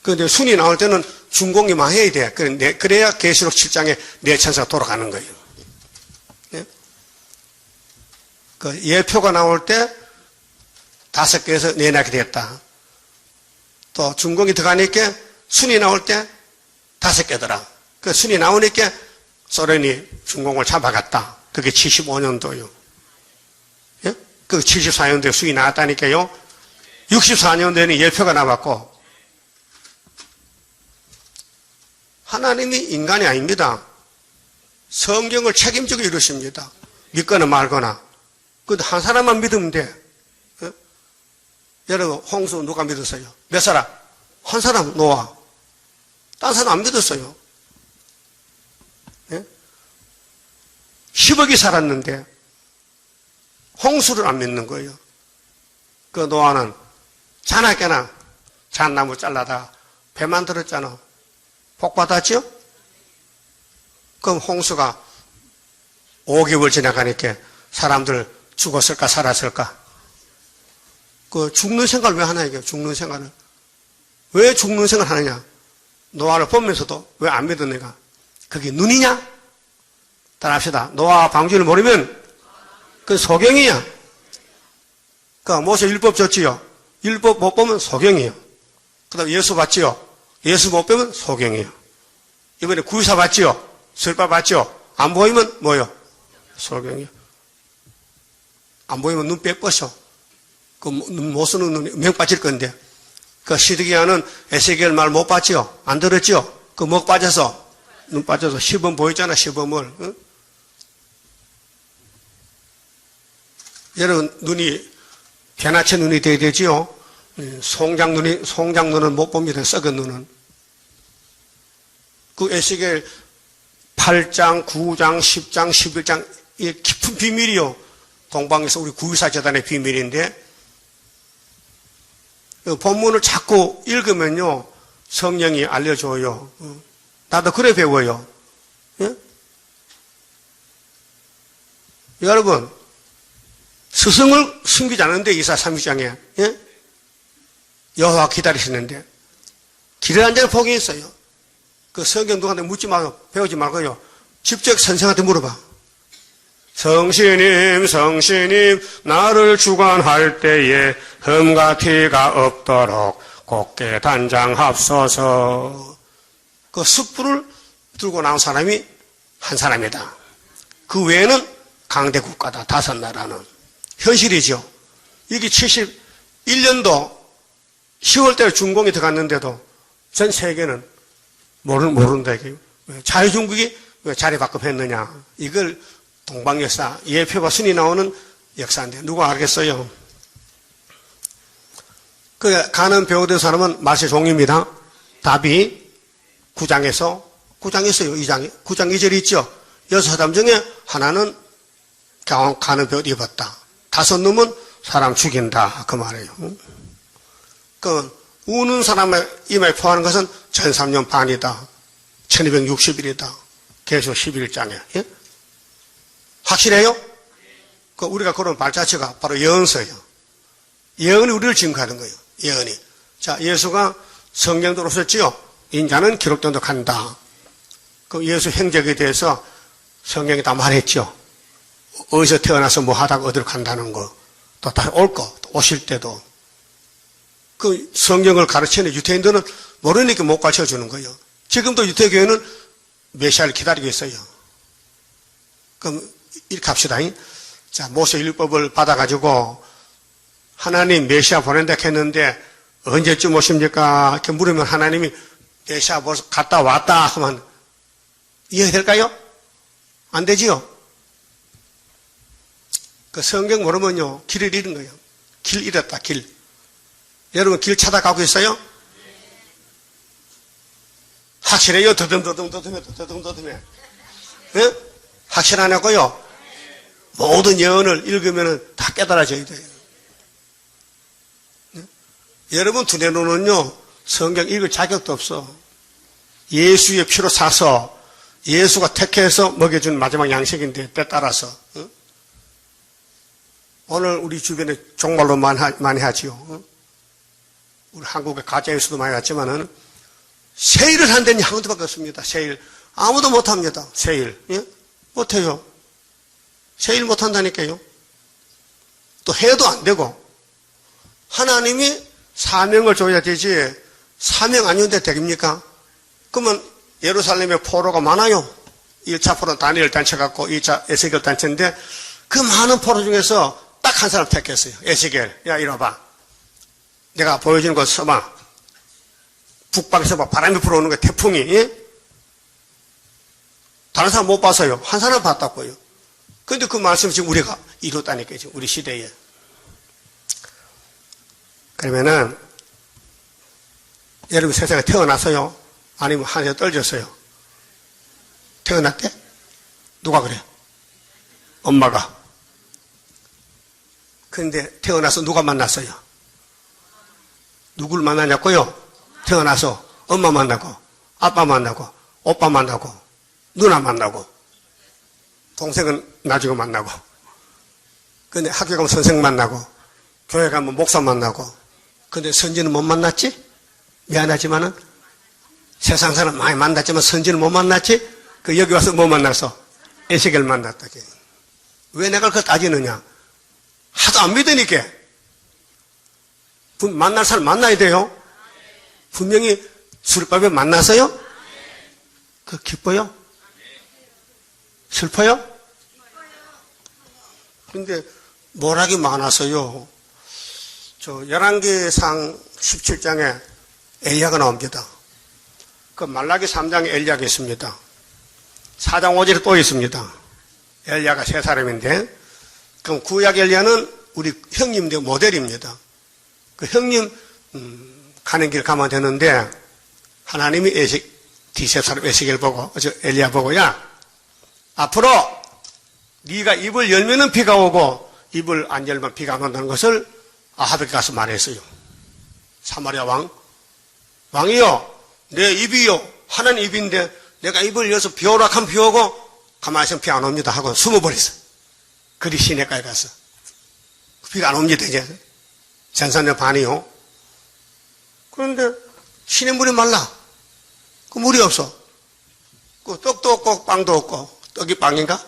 그런데 순이 나올 때는 중공이 망해야 돼. 그래야 계시록 7장에 네 천사가 돌아가는 거예요. 예? 그 예표가 나올 때 5개에서 4나게 됐다. 또 중공이 들어가니까 순이 나올 때 5개더라. 그 순이 나오니까 소련이 중공을 잡아갔다. 그게 75년도요. 예? 그 74년도에 순이 나왔다니까요. 64년도에는 예표가 나왔고 하나님이 인간이 아닙니다. 성경을 책임지고 이루십니다. 믿거나 말거나. 근데 한 사람만 믿으면 돼. 예? 여러분 홍수 누가 믿었어요? 몇 사람? 한 사람 노아. 딴 사람 안 믿었어요. 예? 10억이 살았는데 홍수를 안 믿는 거예요. 그 노아는 자나깨나 잣나무 잘라다 배 만들었잖아. 복 받았죠? 그럼 홍수가 5개월 지나가니까 사람들 죽었을까 살았을까? 그 죽는 생각을 왜 하나 이게 죽는 생각을 왜 죽는 생각을 하느냐? 노아를 보면서도 왜 안 믿어 내가? 그게 눈이냐? 따라합시다. 노아 방주를 모르면 그 소경이야. 그 모세 율법 줬지요. 율법 못 보면 소경이요. 그 다음 예수 봤지요. 예수 못 보면 소경이요. 이번에 구유사 봤지요. 설바 봤지요. 안 보이면 뭐요? 소경이요. 안 보이면 눈 빼버셔. 그 못 쓰는 눈이 명 빠질 건데. 그 시드기야는 에스겔 말 못 봤지요? 안 들었지요? 그 목 빠져서 눈 빠져서 시범 보였잖아. 시범을. 응? 여러분 눈이 개나체 눈이 돼야 되지요. 송장 눈은 못 봅니다. 썩은 눈은. 그 에스겔 8장, 9장, 10장, 11장, 이 깊은 비밀이요. 동방에서 우리 9.24 재단의 비밀인데, 본문을 자꾸 읽으면요, 성령이 알려줘요. 나도 그래 배워요. 예? 여러분, 스승을 숨기지 않는데, 이사 3장에. 예? 여호와 기다리시는데, 길에 앉아서 복이 있어요. 그 성경 누구한테 묻지 말고, 배우지 말고요. 직접 선생한테 물어봐. 성신님, 성신님, 나를 주관할 때에 흠과 티가 없도록 곱게 단장합소서. 그 숯불을 들고 나온 사람이 한 사람이다. 그 외에는 강대 국가다. 5나라는. 현실이죠. 이게 71년도 10월달에 준공이 들어갔는데도 전 세계는 모른다. 자유중국이 왜 자리 바꿈했느냐. 이걸 동방역사, 예표와 순이 나오는 역사인데 누가 알겠어요? 그 가는 배우된 사람은 말세 종입니다. 답이 9장에서요. 2장에 9장 2절이 있죠. 6사람 중에 하나는 가는 배옷 입었다. 5놈은 사람 죽인다. 그 말이에요. 그 우는 사람의 이마에 포하는 것은 전 3년 반이다. 1260일이다. 계시록 11장에. 예? 확실해요? 그 우리가 그런 발자취가 바로 예언서예요. 예언이 우리를 증거하는 거예요. 예언이. 자, 예수가 성경도 오셨지요. 인자는 기록된도 간다. 그 예수 행적에 대해서 성경이 다 말했죠. 어디서 태어나서 뭐 하다가 어디로 간다는 거. 또 다시 올 거. 또 오실 때도. 그 성경을 가르치는 유태인들은 모르니까 못 가르쳐 주는 거예요. 지금도 유태교회는 메시아를 기다리고 있어요. 그럼 이렇게 합시다. 자, 모세 율법을 받아가지고 하나님 메시아 보낸다 했는데 언제쯤 오십니까? 이렇게 물으면 하나님이 메시아 갔다 왔다 하면 이해될까요? 안 되지요? 그 성경 모르면요, 길을 잃은 거예요. 길 잃었다, 길. 여러분 길 찾아가고 있어요? 확실해요? 더듬더듬해. 예? 확실하냐고요? 모든 예언을 읽으면 다 깨달아져야 돼요. 예? 여러분 두뇌 눈은요, 성경 읽을 자격도 없어. 예수의 피로 사서 예수가 택해서 먹여준 마지막 양식인데 때 따라서. 예? 오늘 우리 주변에 종말로 많이 하지요. 우리 한국에 가짜뉴스도 많이 왔지만은 세일을 한 데는 한 군데밖에 없습니다. 세일. 아무도 못합니다. 세일. 예? 못해요. 세일 못한다니까요. 또 해도 안 되고. 하나님이 사명을 줘야 되지 사명 아니었는데 되겠습니까? 그러면 예루살렘에 포로가 많아요. 1차 포로는 다니엘 단체 갖고 2차 에스겔 단체인데 그 많은 포로 중에서 딱 한 사람 택했어요. 에스겔. 야, 이리 와봐. 내가 보여주는 거 써봐. 북방에서 막 바람이 불어오는 거 태풍이. 예? 다른 사람 못 봤어요. 한 사람 봤다고요. 그런데 그 말씀을 지금 우리가 이뤘다니까요. 지금 우리 시대에. 그러면은 여러분 세상에 태어나서요? 아니면 한해 떨졌어요? 태어났대? 누가 그래? 엄마가. 그런데 태어나서 누가 만났어요? 누굴 만나냐고요? 태어나서 엄마 만나고 아빠 만나고 오빠 만나고 누나 만나고 동생은 나중에 만나고 근데 학교 가면 선생 만나고 교회 가면 목사 만나고 근데 선지는 못 만났지? 미안하지만은 세상 사람 많이 만났지만 선지는 못 만났지? 그 여기 와서 뭐 만났어? 에스겔 만났다. 왜 내가 그걸 따지느냐? 하도 안 믿으니까. 만날 사람 만나야 돼요. 분명히 수렵밥에 만나서요? 그 기뻐요? 슬퍼요? 근데 뭐락이 많아서요. 저 열왕기상 17장에 엘리야가 나옵니다. 그 말라기 3장에 엘리야가 있습니다. 4장 5절에 또 있습니다. 엘리야가 3사람인데 그럼 구약 엘리야는 우리 형님들 모델입니다. 그 형님 가는 길 가면 되는데 하나님이 디셉 사람 에스겔 보고 엘리야 보고 야 앞으로 네가 입을 열면은 비가 오고 입을 안 열면 비가 안 온다는 것을 아합에게 가서 말했어요. 사마리아 왕이요, 내 입이요, 하나님 입인데 내가 입을 열어서 비 오라 하면 비 오고 가만히 있으면 비 안 옵니다 하고 숨어버렸어. 그리 시내가에 가서 비가 안 옵니다 이제 전산의 반이요. 그런데 시냇물이 말라. 그 물이 없어. 그 떡도 없고 빵도 없고 떡이 빵인가?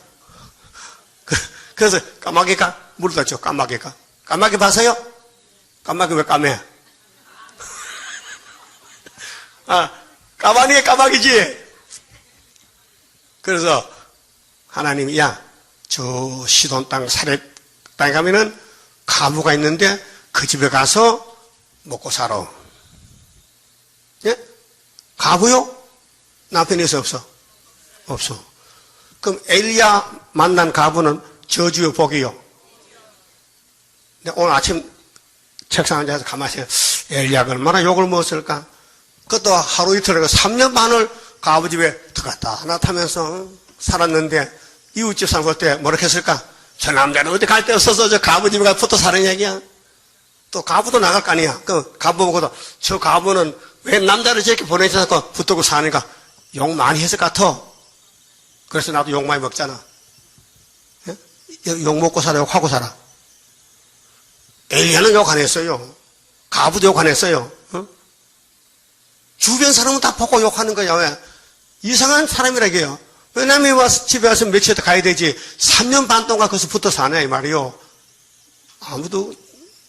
그래서 까마귀가 물을 떴죠. 까마귀가. 까마귀 봤어요? 까마귀 왜 까매? 아, 까마귀의 까마귀지. 그래서 하나님이 야, 저 시돈 땅 사렙 땅에 가면은 가부가 있는데 그 집에 가서 먹고 살아. 예? 가부요? 남편이 있어 없어? 없어. 그럼 엘리야 만난 가부는 저주요 복이요? 오늘 아침 책상 앉아서 가만히 엘리야가 얼마나 욕을 먹었을까? 그것도 하루 이틀, 3년 반을 가부 집에 들어갔다 나타면서 살았는데 이웃집 사람 볼 때 뭐라 했을까? 저 남자는 어디 갈 데 없어서 저 가부 집에 가서 붙어 사는 얘기야. 또 가부도 나갈 거 아니야. 그 가부 보고도 저 가부는 왜 남자를 저렇게 보내셔서 붙들고 사니까 욕 많이 했을 것 같아. 그래서 나도 욕 많이 먹잖아. 예? 욕 먹고 살아, 욕하고 살아. 엘리야는 욕 안 했어요. 가부도 욕 안 했어요. 어? 주변 사람은 다 보고 욕하는 거야. 왜? 이상한 사람이라게요. 왜냐면 와서 집에 와서 며칠 더 가야 되지. 3년 반 동안 거기서 붙어 사냐 이 말이요. 아무도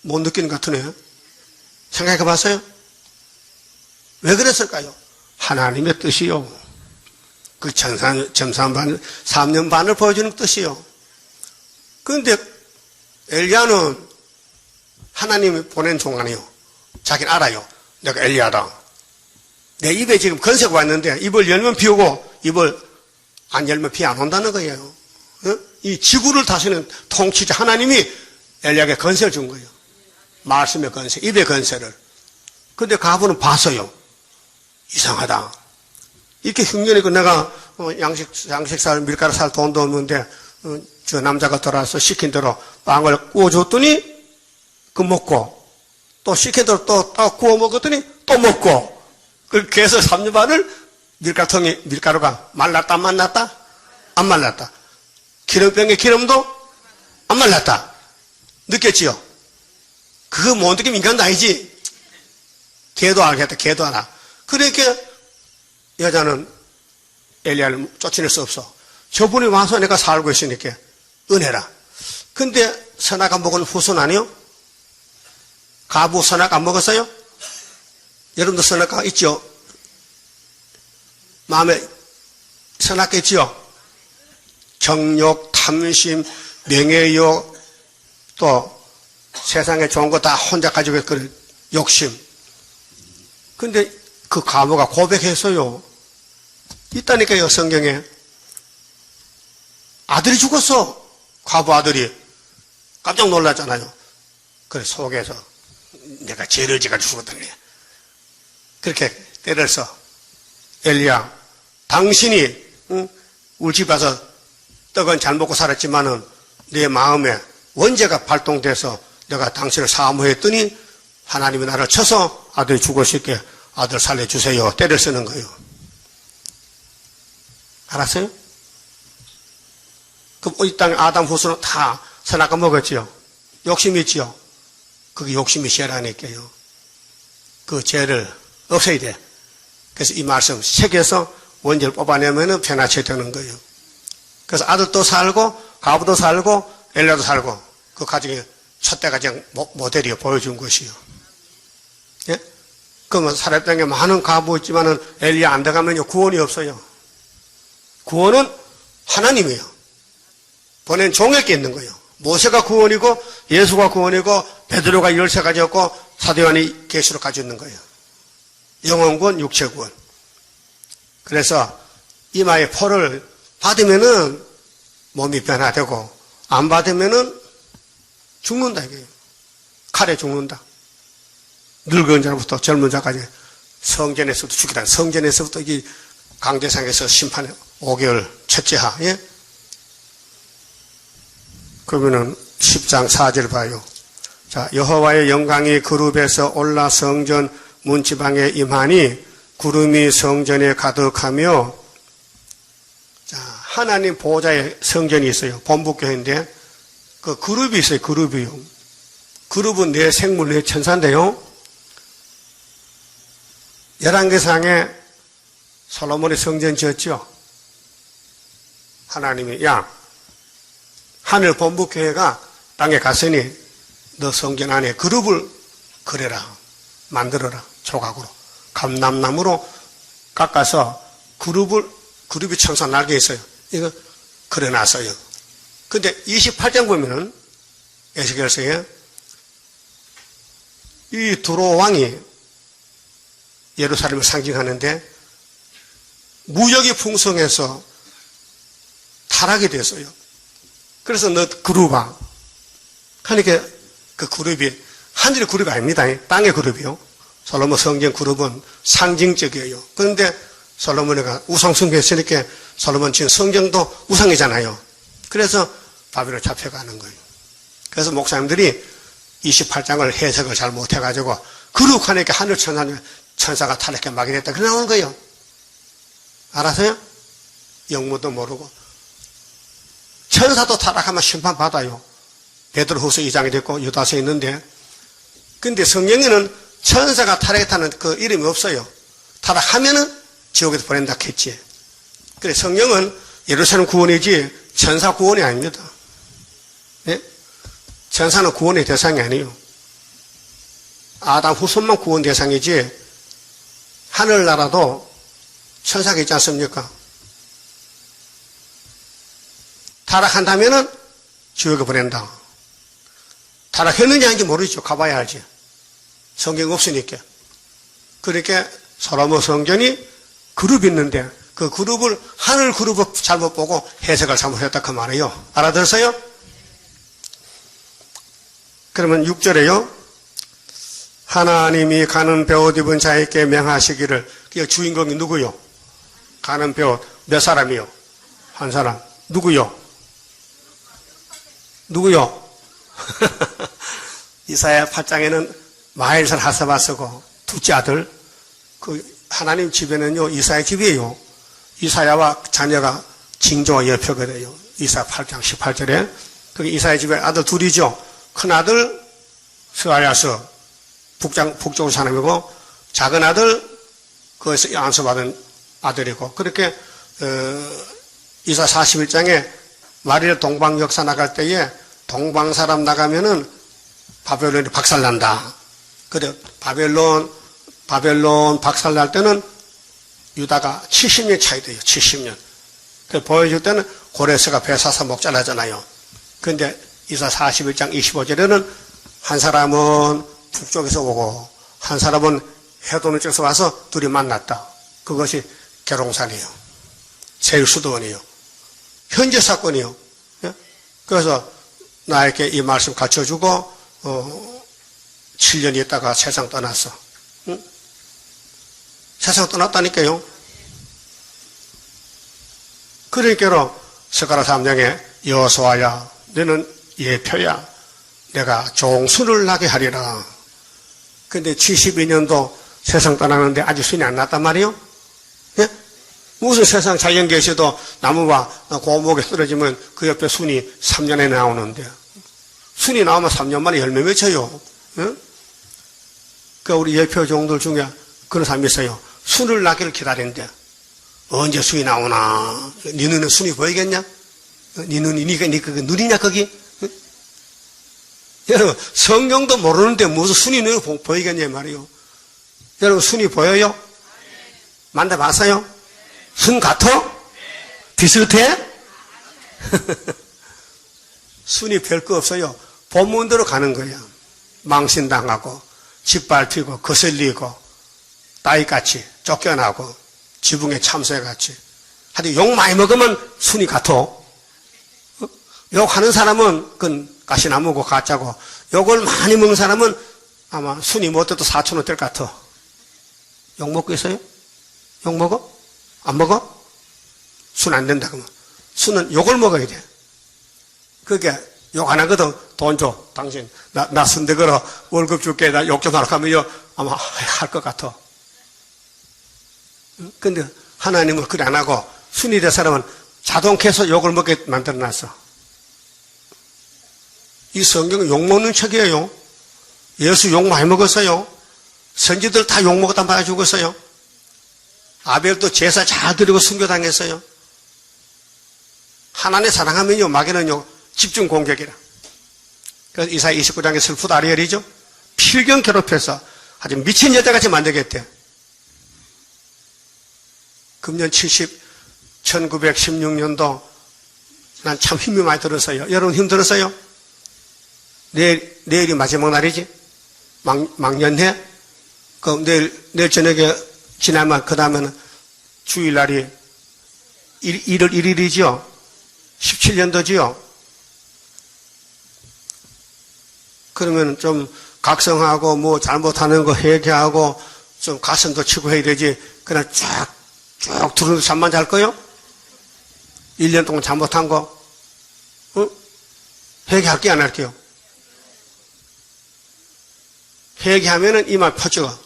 못 느끼는 것 같으네. 생각해 봤어요? 왜 그랬을까요? 하나님의 뜻이요. 그 점산 3년 반을 보여주는 뜻이요. 그런데 엘리야는 하나님이 보낸 종 아니요. 자기는 알아요. 내가 엘리야다. 내 입에 지금 건세가 왔는데 입을 열면 비 오고 입을 안 열면 비 안 온다는 거예요. 어? 이 지구를 다스리는 통치자 하나님이 엘리야에게 건세를 준 거예요. 말씀의 건세, 입의 건세를. 근데 가부는 봤어요. 이상하다. 이렇게 흉년이고 내가 양식살 밀가루 살 돈도 없는데 저 남자가 돌아와서 시킨 대로 빵을 구워줬더니 그 먹고 또 시킨 대로 또 구워 먹었더니 또 먹고 그렇게 해서 3년 반을 밀가루가 말랐다 안 말랐다? 안 말랐다. 기름병에 기름도 안 말랐다. 느꼈지요? 그거 못 느끼면 인간도 아니지. 걔도 알겠다. 걔도 알아. 그러니까 여자는 엘리야를 쫓아낼 수 없어. 저분이 와서 내가 살고 있으니까 은혜라. 근데 선악 안 먹은 후손 아니요? 가부 선악 안 먹었어요? 여러분도 선악 있죠? 마음에 선악 있죠? 정욕, 탐심, 명예욕, 또 세상에 좋은 거 다 혼자 가지고 있는 욕심. 근데 그 가부가 고백했어요. 있다니까요, 성경에. 아들이 죽었어. 가부 아들이. 깜짝 놀랐잖아요. 그래, 속에서 내가 죄를 지가 죽었다네. 그렇게 때려서 엘리야, 당신이 우리 집 와서 떡은 잘 먹고 살았지만은 내 마음에 원죄가 발동돼서 내가 당신을 사모했더니 하나님이 나를 쳐서 아들이 죽을 수 있게 아들 살려주세요. 때를 쓰는 거예요. 알았어요? 그럼 이 땅에 아담 후손은 다 선악과 먹었지요. 욕심이 있지요. 그게 욕심이 죄라니까요. 그 죄를 없애야 돼. 그래서 이 말씀 책에서 원죄를 뽑아내면 변화체 되는 거예요. 그래서 아들도 살고 가부도 살고 엘리야도 살고 그 가정의 첫대 가정 모델이 보여준 것이요. 예? 그러면 사렙 땅에 많은 가부 있지만은 엘리야 안 들어가면요 구원이 없어요. 구원은 하나님이에요. 보낸 종에게 있는 거예요. 모세가 구원이고 예수가 구원이고 베드로가 열쇠 가졌고 사도 요한이 계시록 가지고 있는 거예요. 영혼구원, 육체구원. 그래서 이마에 포를 받으면은 몸이 변화되고 안 받으면은 죽는다 이거예요. 칼에 죽는다. 늙은 자부터 젊은 자까지 성전에서부터 죽이다. 성전에서부터 이 강대상에서 심판 5개월 첫째 하. 예? 그러면은 10장 4절 봐요. 자, 여호와의 영광이 그룹에서 올라 성전 문지방에 임하니 구름이 성전에 가득하며, 자, 하나님 보호자의 성전이 있어요. 본부교회인데 그 그룹이 있어요. 그룹이요. 그룹은 내 생물, 내 천사인데요. 열왕기상에 솔로몬이 성전 지었죠. 하나님이, 야, 하늘 본부교회가 땅에 갔으니 너 성전 안에 그룹을 그려라, 만들어라. 조각으로 감람나무로 깎아서 그룹이 천사 날개 있어요. 이거 그려놨어요. 근데 28장 보면은 에스겔서에 이 두로 왕이 예루살렘을 상징하는데 무역이 풍성해서 타락이 됐어요. 그래서 너 그룹아. 하니까 그 그룹이 하늘의 그룹이 아닙니다. 땅의 그룹이요. 솔로몬 성전 그룹은 상징적이에요. 그런데 솔로몬이가 우상숭배했으니까 솔로몬 지은 성전도 우상이잖아요. 그래서 바벨론 잡혀가는 거예요. 그래서 목사님들이 28장을 해석을 잘 못해가지고 그룹하니까 하늘 천사가 타락해 막이 됐다. 그래 나오는 거예요. 알았어요? 영문도 모르고. 천사도 타락하면 심판받아요. 베드로후서 2장이 됐고 유다서에 있는데, 근데 성경에는 천사가 타락했다는 그 이름이 없어요. 타락하면은 지옥에서 보낸다 했지. 그래 성령은 예루살렘 구원이지 천사 구원이 아닙니다. 네? 천사는 구원의 대상이 아니에요. 아담 후손만 구원 대상이지 하늘나라도 천사가 있지 않습니까? 타락한다면은 지옥에 보낸다. 타락했는지 아닌지 모르죠. 가봐야 알지. 성경 없으니까. 그러니까 솔로몬 성전이 그룹이 있는데 그 그룹을 하늘 그룹을 잘못 보고 해석을 잘못했다 그 말이에요. 알아들었어요? 그러면 6절에요. 하나님이 가는 베옷 입은 자에게 명하시기를. 그 주인공이 누구요? 가는 베옷 몇 사람이요? 한 사람. 누구요? 누구요? 이사야 8장에는 마엘살 하사바스고 둘째 아들, 그 하나님 집에는요 이사야 집이에요. 이사야와 자녀가 징조와 옆표거든요. 이사야 8장 18절에 그게 이사야 집에 아들 둘이죠. 큰 아들 스가랴스 북쪽 사람이고 작은 아들 거기서 안수받은 아들이고 그렇게 이사야 41장에 마리아 동방 역사 나갈 때에 동방 사람 나가면은 바벨론이 박살난다. 그래 바벨론 박살날 때는 유다가 70년 차이 돼요. 70년. 그 보여줄 때는 고레스가 배 사서 목 잘라잖아요. 그런데 이사 41장 25절에는 한 사람은 북쪽에서 오고 한 사람은 해돋는 쪽에서 와서 둘이 만났다. 그것이 계룡산이에요. 세일수도원이에요. 현재 사건이에요. 그래서 나에게 이 말씀 가르쳐주고 7년 있다가 세상 떠났어. 응? 세상 떠났다니까요. 그러니까 스가랴 3장에 여호수아야 너는 예표야. 내가 종수를 나게 하리라. 근데 72년도 세상 떠나는데 아직 순이 안 났단 말이에요. 예? 무슨 세상 자연 계시도 나무가 고목에 쓰러지면 그 옆에 순이 3년에 나오는데 순이 나오면 3년 만에 열매 맺혀요. 예? 그 우리 예표 종들 중에 그런 사람이 있어요. 순을 나기를 기다리는데 언제 순이 나오나? 네 눈에 순이 보이겠냐? 네 눈이 네 그 눈이냐 거기? 응? 여러분 성경도 모르는데 무슨 순이 눈에 보이겠냐 말이요. 여러분 순이 보여요? 만나봤어요? 순 같아? 비슷해? 순이 별거 없어요. 본문대로 가는 거예요. 망신당하고 짓밟히고 거슬리고 따위같이 쫓겨나고 지붕에 참새같이 하여튼 욕 많이 먹으면 순이 같아. 욕하는 사람은 그건 가시나무고 가짜고 욕을 많이 먹는 사람은 아마 순이 못해도 4,000원 될 것 같아. 욕 먹고 있어요? 욕 먹어? 안 먹어? 순 안 된다 그러면 순은 욕을 먹어야 돼. 그게 욕 안 하거든. 돈 줘. 당신. 나 선대 걸어. 월급 줄게. 나 욕 좀 하라고 하면 아마 할 것 같아. 근데 하나님은 그래 안 하고 순위된 사람은 자동해서 욕을 먹게 만들어 놨어. 이 성경은 욕 먹는 책이에요. 예수 욕 많이 먹었어요. 선지들 다 욕 먹었다 말아 죽었어요. 아벨도 제사 잘 드리고 순교당했어요. 하나님 사랑하면요, 마귀는요, 집중 공격이라. 그래서 이사야 29장에 슬프다 아리엘이죠. 필경 괴롭혀서 아주 미친 여자같이 만들겠대. 금년 1916년도 난 참 힘이 많이 들었어요. 여러분 힘들었어요? 내일이 마지막 날이지? 망년회? 그럼 내일 저녁에 지나면, 그 다음에는 주일날이 1월 1일이죠? 17년도지요? 그러면 좀 각성하고 뭐 잘못하는 거 회개하고 좀 가슴도 치고 해야 되지. 그냥 쭉 두루두루 잠만 잘 거요? 1년 동안 잘못한 거, 회개할게요, 안 할게요? 회개하면은 이만 퍼져.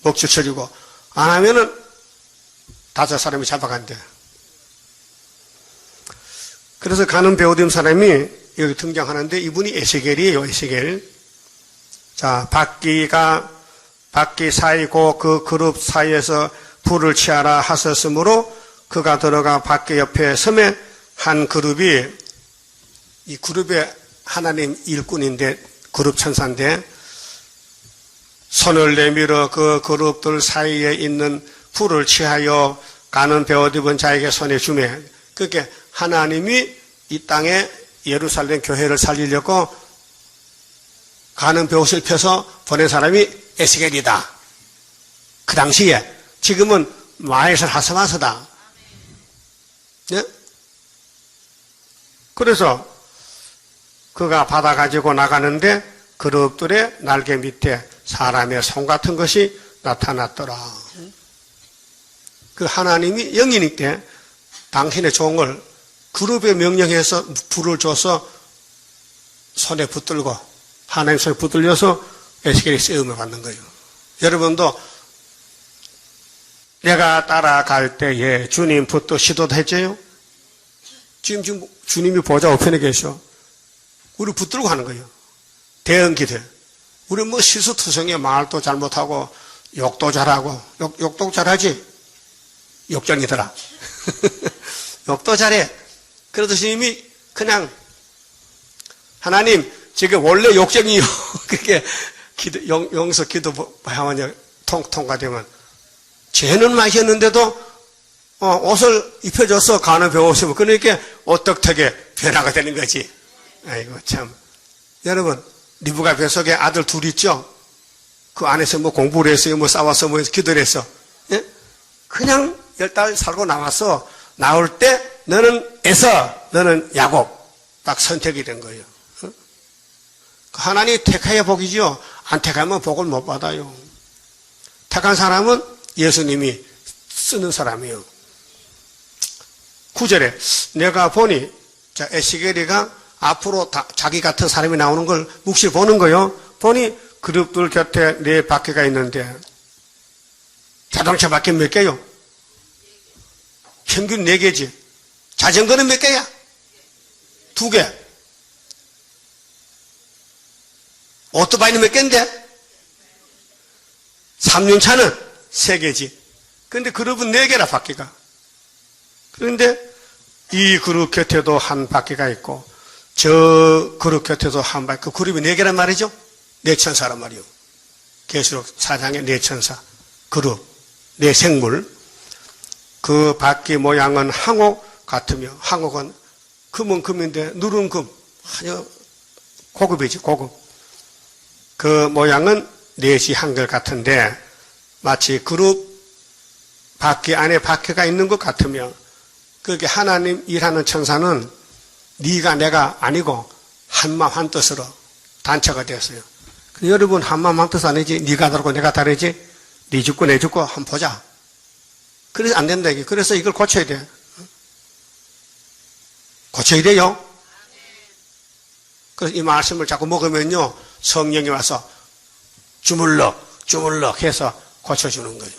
목줄 쳐지고. 안 하면은 5 사람이 잡아간대. 그래서 가는 베오딤 사람이 여기 등장하는데 이분이 에스겔이에요, 에스겔. 자, 바퀴 사이고 그 그룹 사이에서 불을 취하라 하셨으므로 그가 들어가 바퀴 옆에 섬에 한 그룹이, 이 그룹의 하나님 일꾼인데, 그룹 천사인데, 손을 내밀어 그 그룹들 사이에 있는 불을 취하여 가는 베옷 입은 자에게 손에 주매. 그렇게 하나님이 이 땅에 예루살렘 교회를 살리려고 가는 베옷을 펴서 보낸 사람이 에스겔이다. 그 당시에. 지금은 마에서 하스마스다. 네? 그래서 그가 받아가지고 나가는데 그룹들의 날개 밑에 사람의 손 같은 것이 나타났더라. 그 하나님이 영이니까 당신의 종을 그룹에 명령해서 불을 줘서 손에 붙들고 하나님 손에 붙들려서 에스겔이 쓰임을 받는 거예요. 여러분도 내가 따라갈 때에 주님 붙드시도록 했죠요? 지금 주님이 보좌 우편에 계셔. 우리 붙들고 하는 거예요. 대응기들. 우리 뭐 실수투성이에 말도 잘못하고 욕도 잘하고 욕도 잘하지? 욕쟁이더라. 욕도 잘해. 그래도 주님이 그냥 하나님 지금 원래 욕쟁이요. 그렇게 용서 기도 하면 통과되면 죄는 마셨는데도 옷을 입혀줘서 가는 배우시면 그러니까 어떻게 변화가 되는 거지. 아이고 참. 여러분 리브가 뱃속에 아들 둘 있죠. 그 안에서 뭐 공부를 했어요. 뭐 싸워서 뭐 기도를 했어. 예? 그냥 10달 살고 나와서 나올 때 너는 에서 너는 야곱 딱 선택이 된 거예요. 하나님이 택하여 복이죠. 안 택하면 복을 못 받아요. 택한 사람은 예수님이 쓰는 사람이에요. 9절에 내가 보니 자 에스겔이가 앞으로 자기 같은 사람이 나오는 걸 묵시 보는 거요. 보니 그룹들 곁에 4바퀴가 있는데 자동차 바퀴 몇 개요? 평균 4개지. 자전거는 몇 개야? 2개. 오토바이는 몇 개인데? 3륜차는 3개지. 그런데 그룹은 4개라 바퀴가. 그런데 이 그룹 곁에도 한 바퀴가 있고 저 그룹 곁에도 한 바퀴. 그 그룹이 4개란 말이죠. 4천사란 말이요. 계시록 4장의 4천사 그룹 4생물. 그 바퀴 모양은 항옥 같으며 항옥은 금은 금인데 누른 금 아주 고급이지 고급. 그 모양은 4시 한결 같은데 마치 그룹 바퀴 안에 바퀴가 있는 것 같으며 그렇게 하나님 일하는 천사는 네가 내가 아니고 한마음 한뜻으로 단체가 되었어요. 여러분 한마음 한뜻 아니지? 네가 다르고 내가 다르지? 네 죽고 내 죽고 한번 보자. 그래서 안 된다 이게. 그래서 이걸 고쳐야 돼. 고쳐야 돼요. 그래서 이 말씀을 자꾸 먹으면요, 성령이 와서 주물럭 해서 고쳐주는 거예요.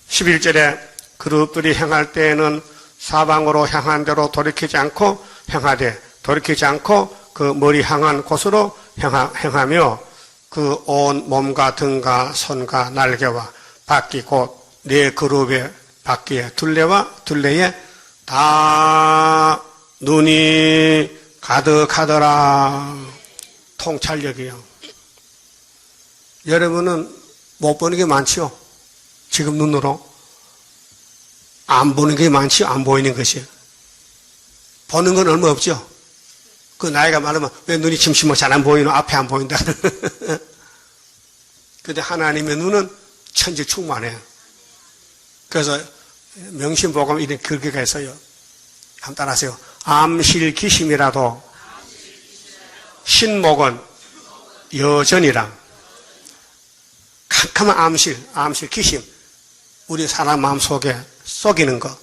11절에 그룹들이 행할 때에는 사방으로 향한 대로 돌이키지 않고 행하되 돌이키지 않고 그 머리 향한 곳으로 행하며 그 온 몸과 등과 손과 날개와 바퀴 곧 네 그룹의 바퀴의 둘레에 다 눈이 가득하더라. 통찰력이요. 여러분은 못 보는 게 많지요? 지금 눈으로. 안 보는 게 많지요? 안 보이는 것이요. 보는 건 얼마 없죠? 그 나이가 많으면 왜 눈이 침침하고 잘 안 보이노? 앞에 안 보인다. 근데 하나님의 눈은 천지 충만해요. 그래서 명심보감 이런 글귀가 있어요. 한번 따라하세요. 암실기심이라도 신목은 여전이라. 캄캄한 암실기심. 우리 사람 마음속에 썩이는 거.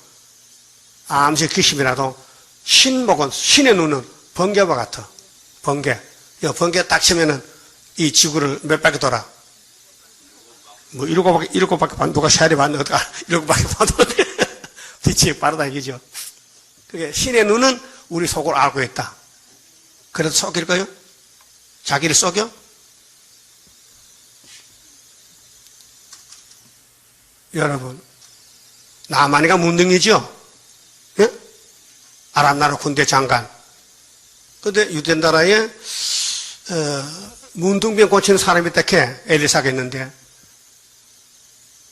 암실기심이라도 신목은, 신의 눈은 번개와 같아. 번개 딱 치면은 이 지구를 몇 바퀴 돌아. 뭐 일곱 바퀴 누가 샤리 봤는데 어떡하, 일곱 바퀴 봐도 빛이 빠르다 이거죠. 그게 신의 눈은 우리 속을 알고 있다. 그래도 속일까요? 자기를 속여? 여러분, 나만이가 문둥이죠? 예? 아랍나라 군대 장관. 근데 유대나라에 문둥병 고치는 사람이 딱해 엘리사가 있는데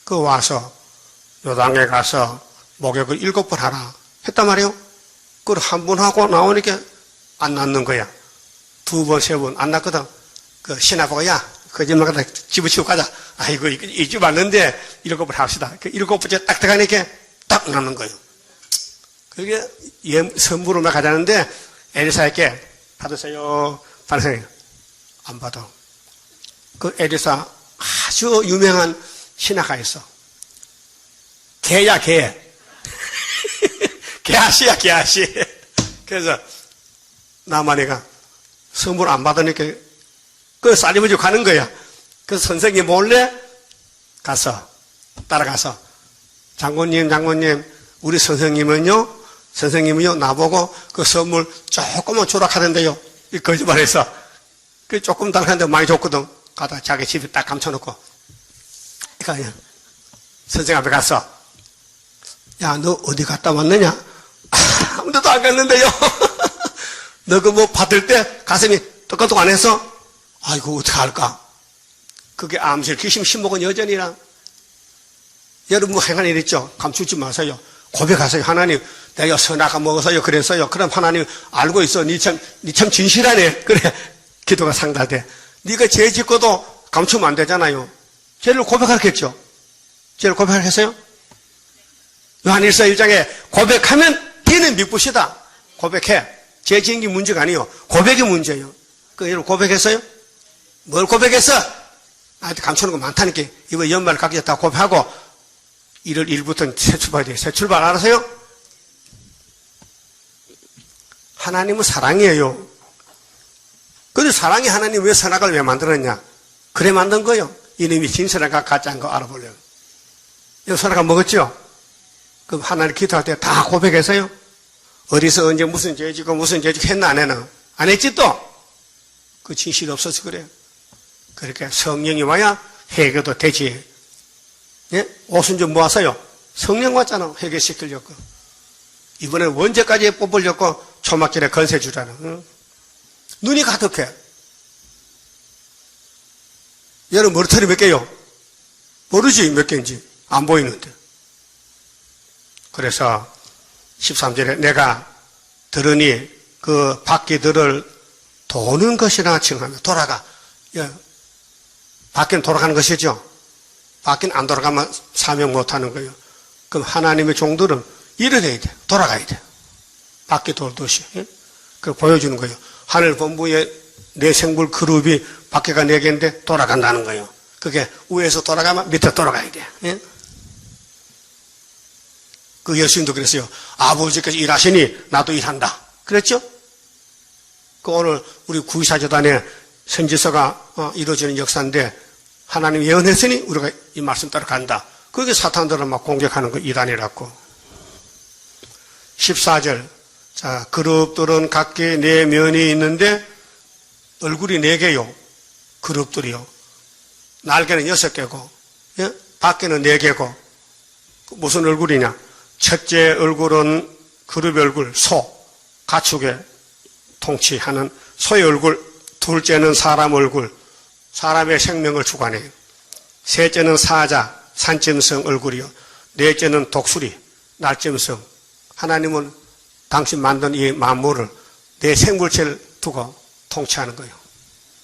그 와서 요당에 가서 목욕을 7번 하라 했단 말이에요. 그걸 한 번 하고 나오니까 안 낫는 거야. 2번, 3번 안 낫거든. 그 신하보고 야 거짓말 갖다 집어치우고 가자. 아이고 이 집 왔는데 7번 합시다. 그 7번째 딱 들어가니까 딱 낫는 거예요. 그게 선물을 막 가자는데 엘리사에게 받으세요. 안 받아. 그 엘리사 아주 유명한 신하가 있어. 개야, 개. 개아씨야, 개아씨. 그래서 나만이가 선물 안 받으니까 그 쌀이부지 가는 거야. 그래서 선생님 몰래 따라가서 장군님, 우리 선생님은요, 나보고 그 선물 조금만 주라 하던데요. 이 거짓말해서. 그 조금 달라는데 많이 줬거든. 가다 자기 집에 딱 감춰놓고. 그러니까 선생 앞에 가서, 야, 너 어디 갔다 왔느냐? 아무데도 안 갔는데요. 너 그 뭐 받을 때 가슴이 똑같고 안 했어? 아이고, 어떡할까? 그게 암실, 귀심, 신목은 여전이라. 여러분 뭐 행한 일 있죠? 감추지 마세요. 고백하세요. 하나님, 내가 선악가 먹어서요. 그랬어요. 그럼 하나님 알고 있어. 니 참 진실하네. 그래. 기도가 상달돼. 네가 죄 짓고도 감추면 안 되잖아요. 죄를 고백하겠죠? 죄를 고백했어요? 요한일서 1장에 고백하면 걔는 미쁘시다. 고백해. 죄 지은 게 문제가 아니에요. 고백이 문제예요. 그 여러분 고백했어요? 뭘 고백했어? 나한테 감추는 거 많다니까. 이번 연말 각자 다 고백하고 1월 1일부터는 새 출발이 돼요. 새 출발 알아서요? 하나님은 사랑이에요. 근데 사랑이 하나님 왜 선악을 왜 만들었냐? 그래 만든 거예요. 이놈이 진선악과 가짜인 거 알아보려고. 이거 선악과 먹었죠? 그럼 하나님 기도할 때 다 고백해서요? 어디서 언제 무슨 죄 짓고 무슨 죄 짓고 했나 안 했나? 안 했지 또? 그 진실이 없어서 그래요. 그렇게 성령이 와야 해결도 되지. 예? 옷은 좀 모았어요. 성령 왔잖아. 해결시키려고. 이번에 언제까지 뽑으려고 초막길에 건세 주잖아. 응? 눈이 가득해. 여러분 머리털이 몇 개요? 모르지 몇 개인지. 안 보이는데. 그래서 13절에 내가 들으니 그 바퀴들을 도는 것이라 칭하며 돌아가. 바퀴는 돌아가는 것이죠. 바퀴는 안 돌아가면 사명 못하는 거예요. 그럼 하나님의 종들은 일을 해야 돼. 돌아가야 돼. 바퀴 돌듯이. 그걸 보여주는 거예요. 하늘 본부에 네 생물 그룹이 바퀴가 4개인데 돌아간다는 거예요. 그게 위에서 돌아가면 밑에 돌아가야 돼. 그 예수님도 그랬어요. 아버지께서 일하시니 나도 일한다. 그랬죠? 그 오늘 우리 구의사재단의 선지서가 이루어지는 역사인데 하나님이 예언했으니 우리가 이 말씀 따라 간다. 그게 사탄들을 막 공격하는 그 이단이라고. 14절. 자, 그룹들은 각기 네 면이 있는데 얼굴이 4개요. 그룹들이요. 날개는 6개고, 예? 밖에는 4개고. 무슨 얼굴이냐? 첫째 얼굴은 그룹의 얼굴, 소, 가축의 통치하는 소의 얼굴. 둘째는 사람 얼굴, 사람의 생명을 주관해요. 셋째는 사자, 산짐승 얼굴이요. 넷째는 독수리, 날짐승. 하나님은 당신 만든 이 만물을 내 생물체를 두고 통치하는 거예요.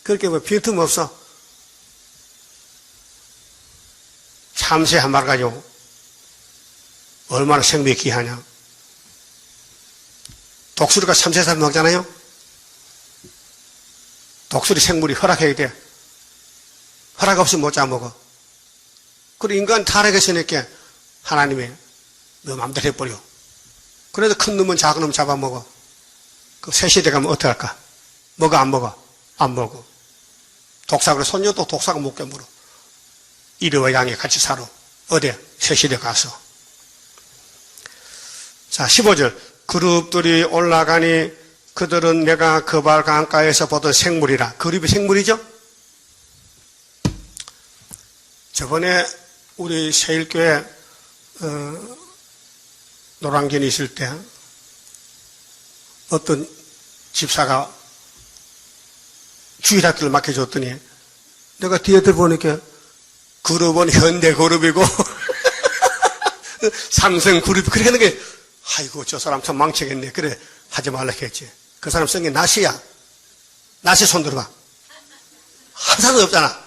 그렇게 뭐 빈틈없어. 참새 한 마리 가지고 얼마나 생명이 귀하냐. 독수리가 참새살 먹잖아요. 독수리 생물이 허락해야 돼. 허락 없이 못 잡아먹어. 그리고 인간 타락했으니까 하나님이 너 마음대로 해버려. 그래도 큰 놈은 작은 놈 잡아먹어. 그 새 시대 가면 어떻게 할까? 먹어 안 먹어? 안 먹어. 독사가 손녀도 독사가 못 깨물어. 이리와 양이 같이 살아. 어디? 새 시대 가서. 자, 15절. 그룹들이 올라가니 그들은 내가 그발 강가에서 보던 생물이라. 그룹이 생물이죠? 저번에 우리 세일교회 노량진에 있을 때 어떤 집사가 주일학교를 맡겨줬더니 내가 뒤에 들어보니까 그룹은 현대 그룹이고 삼성 그룹 그래 하는 게 아이고 저 사람 참 망치겠네. 그래 하지 말라 했지. 그 사람 성이 낫이야. 낫이 손 들어봐. 한 사람도 없잖아.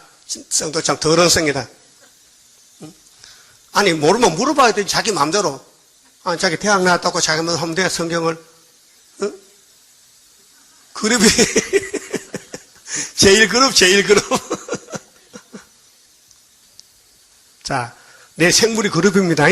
성도 참 더러운 성이다. 아니 모르면 물어봐야 되지. 자기 마음대로. 자기 대학 나왔다고 자기 마음대로 하면 돼. 성경을. 응? 그룹이 제일 그룹. 자, 내 생물이 그룹입니다.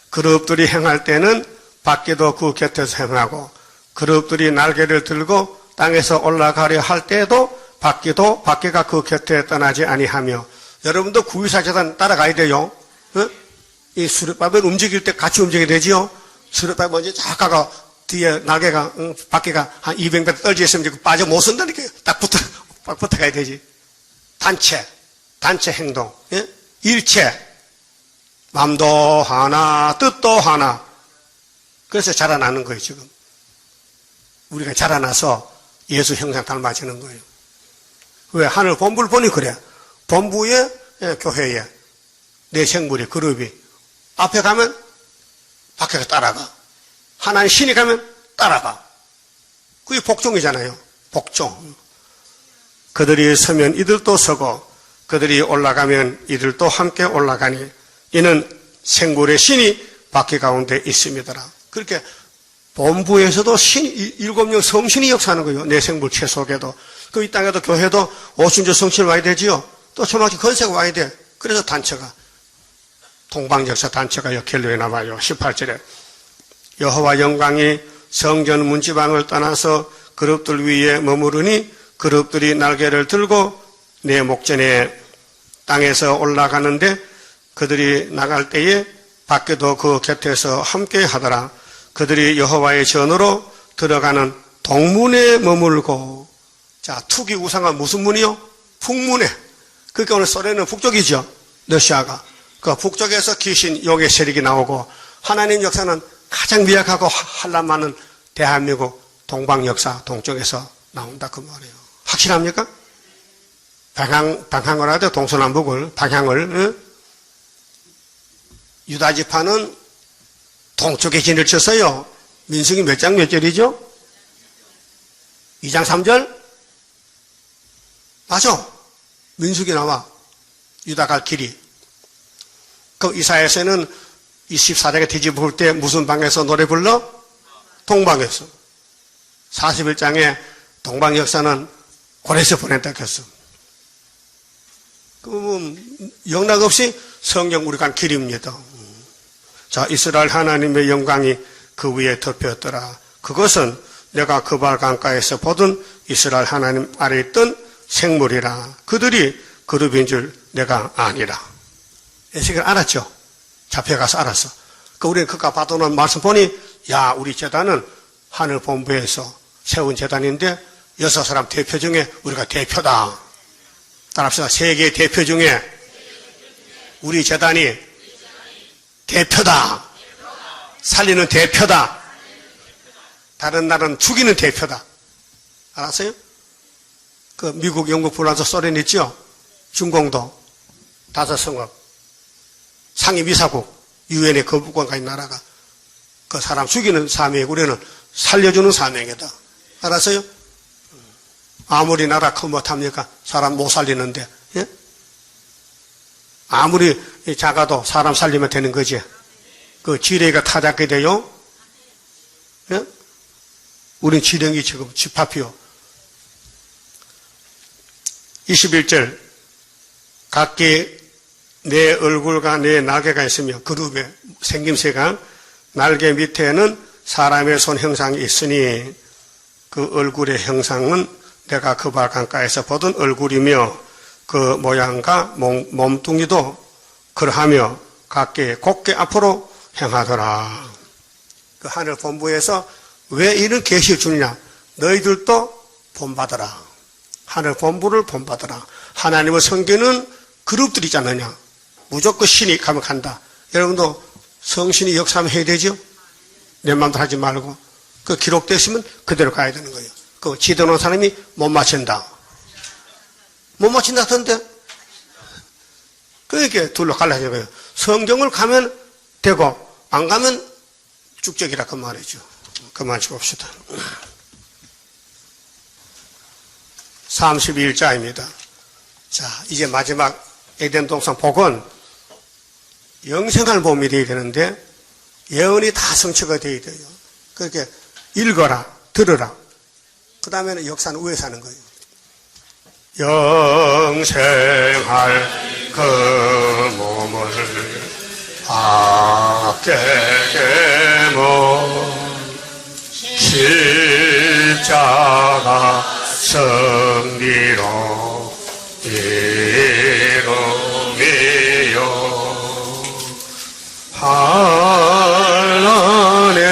그룹들이 행할 때는 밖에도 그 곁에서 행하고 그룹들이 날개를 들고 땅에서 올라가려 할 때도 밖에가 그 곁에 떠나지 아니하며. 여러분도 구의사재단 따라가야 돼요. 이 수렵밥을 움직일 때 같이 움직여야 되지요. 수렵밥 먼저 쫙 가가 뒤에 날개가 밖에가 한 200m 떨어져 있으면 빠져 못 쓴다니까. 딱 붙어가야 되지. 단체 행동, 예? 일체, 마음도 하나, 뜻도 하나. 그래서 자라나는 거예요, 지금. 우리가 자라나서 예수 형상 닮아지는 거예요. 왜? 하늘 본부를 보니 그래. 본부에, 교회에, 내 생물이, 그룹이. 앞에 가면 밖에가 따라가. 하나님 신이 가면 따라가. 그게 복종이잖아요. 복종. 그들이 서면 이들도 서고, 그들이 올라가면 이들도 함께 올라가니, 이는 생물의 신이 바퀴 가운데 있습니다라. 그렇게 본부에서도 일곱 명 성신이 역사하는 거예요. 내 생물체 속에도. 그 이 땅에도 교회도 오순절 성신 와야 되지요. 또 초막히 건세가 와야 돼. 그래서 단체가 동방역사 단체가 역할로에 나와요. 18절에 여호와 영광이 성전 문지방을 떠나서 그룹들 위에 머무르니 그룹들이 날개를 들고 내 목전에 땅에서 올라가는데 그들이 나갈 때에 밖에도 그 곁에서 함께 하더라. 그들이 여호와의 전으로 들어가는 동문에 머물고. 자, 투기 우상은 무슨 문이요? 북문에. 그러니까 오늘 소련은 북쪽이죠. 러시아가. 그 북쪽에서 귀신 용의 세력이 나오고 하나님 역사는 가장 미약하고 한란 많은 대한민국 동방 역사 동쪽에서 나온다 그 말이에요. 확실합니까? 방향을 하되 동서남북을 방향을 유다 지파는 동쪽에 진을 쳤어요. 민수기 몇 장 몇 절이죠? 2장 3절? 맞아. 민수기 나와. 유다 갈 길이. 그 이사야서는 24장에 뒤집어 볼 때 무슨 방에서 노래 불러? 동방에서. 41장에 동방 역사는 고래에서 보냈다 했어. 영락 없이 성경 우리 간 길입니다. 자, 이스라엘 하나님의 영광이 그 위에 덮였더라. 그것은 내가 그발 강가에서 보던 이스라엘 하나님 아래 있던 생물이라. 그들이 그룹인 줄 내가 아니라. 에스겔 알았죠? 잡혀가서 알았어. 우리는 그가 받아놓은 말씀 보니, 야, 우리 재단은 하늘 본부에서 세운 재단인데 6사람 대표 중에 우리가 대표다. 따라합시다. 세계 대표 중에 우리 재단이 대표다. 살리는 대표다. 다른 나라는 죽이는 대표다. 알았어요? 그 미국, 영국, 불란서, 소련 있죠? 중공도 5성업 상임이사국 유엔의 거부권까지 나라가 그 사람 죽이는 사명이고 우리는 살려주는 사명이다. 알았어요? 아무리 나라 큰 못합니까? 사람 못 살리는데. 예? 아무리 작아도 사람 살리면 되는 거지. 그 지뢰가 타작게 돼요? 예? 우린 지렁이 지금 집합이요. 21절 각기 내 얼굴과 내 날개가 있으며 그룹의 생김새가 날개 밑에는 사람의 손 형상이 있으니 그 얼굴의 형상은 내가 그발 강가에서 보던 얼굴이며 그 모양과 몸뚱이도 그러하며 각기 곧게 앞으로 행하더라. 그 하늘 본부에서 왜 이런 계시를 주느냐? 너희들도 본받아라. 하늘 본부를 본받아라. 하나님을 섬기는 그룹들이 있지 않느냐? 무조건 신이 가면 간다. 여러분도 성신이 역사하면 해야 되죠? 내 마음대로 하지 말고 그 기록됐으면 그대로 가야 되는 거예요. 그 지도하는 사람이 못 맞춘다. 못 맞춘다던데? 그렇게 둘로 갈라지는 거예요. 성경을 가면 되고 안 가면 축적이라 그 말이죠. 그만 줍읍시다. 32일자입니다. 자, 이제 마지막 에덴 동산 복은 영생할 봄이 되어야 되는데 예언이 다 성취가 되어야 돼요. 그렇게 읽어라, 들어라. 그 다음에는 역사는 위에 사는 거예요. 영생할 그 몸을 밖에 깨문 십자가 승리로 이루미요 환난의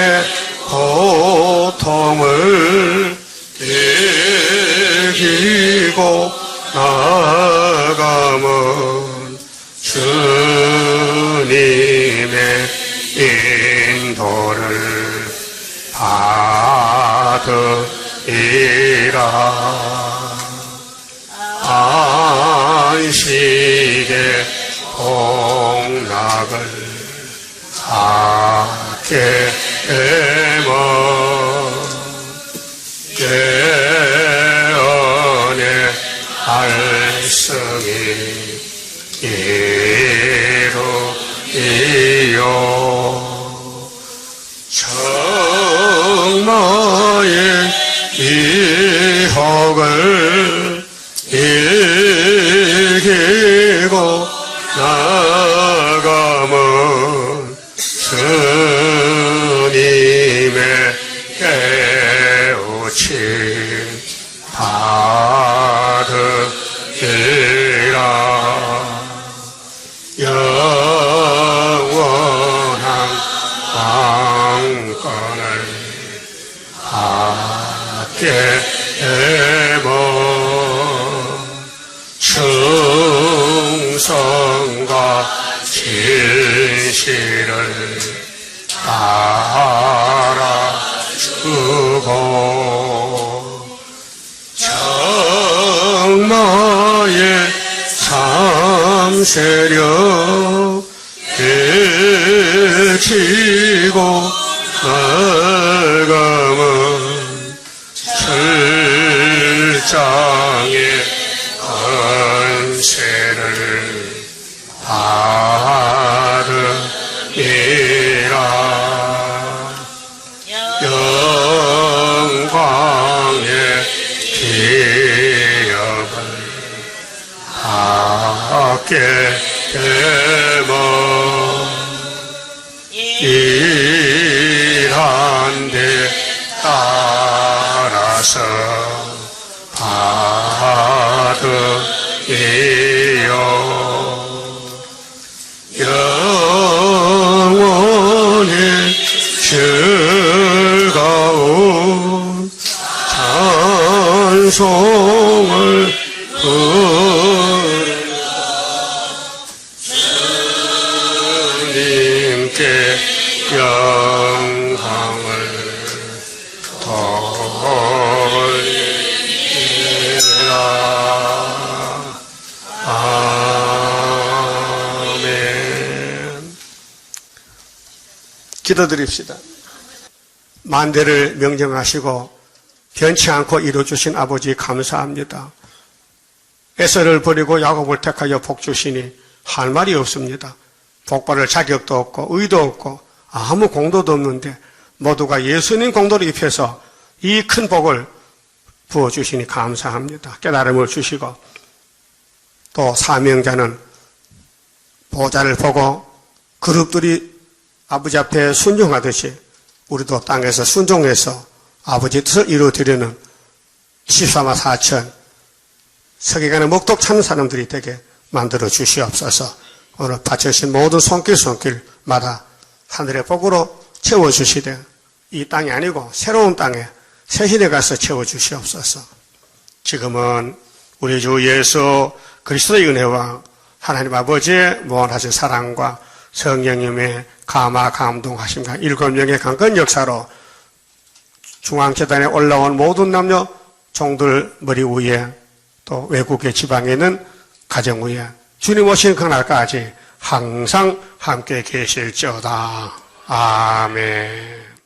고통을 이기고 나감은 주님의 인도를 받으리라. 안식의 복락을 갖게 되면 예언의 말씀이 이루이요 정마의 미혹을 이기고 나가면 주님의 깨우침 받으리라. 영원한 왕권을 받게 되면 충성과 진실을 알아주고 정마의 참세력 일치고 나가면 철장의 권세를 받으리라. 영광의 기업을 받게 되면 따라서 받으리요. 영원히 즐거운 찬송을 주님께 영광을 돌리라. 아멘. 기도드립시다. 만대를 명령하시고 변치 않고 이루어주신 아버지 감사합니다. 에서를 버리고 야곱을 택하여 복 주시니 할 말이 없습니다. 복받을 자격도 없고 의도 없고 아무 공도도 없는데 모두가 예수님 공도를 입혀서 이 큰 복을 부어주시니 감사합니다. 깨달음을 주시고 또 사명자는 보좌를 보고 그룹들이 아버지 앞에 순종하듯이 우리도 땅에서 순종해서 아버지 뜻을 이루어드리는 24만 4천 서기관의 목독 찾는 사람들이 되게 만들어 주시옵소서. 오늘 바쳐주신 모든 손길마다 하늘의 복으로 채워주시되 이 땅이 아니고 새로운 땅에 새 시대 가서 채워주시옵소서. 지금은 우리 주 예수 그리스도의 은혜와 하나님 아버지의 무한하신 사랑과 성령님의 감화 감동하심과 7명의 강건 역사로 중앙재단에 올라온 모든 남녀 종들 머리 위에 또 외국의 지방에 있는 가정 위에 주님 오신 그날까지 항상 함께 계실지어다. 아멘.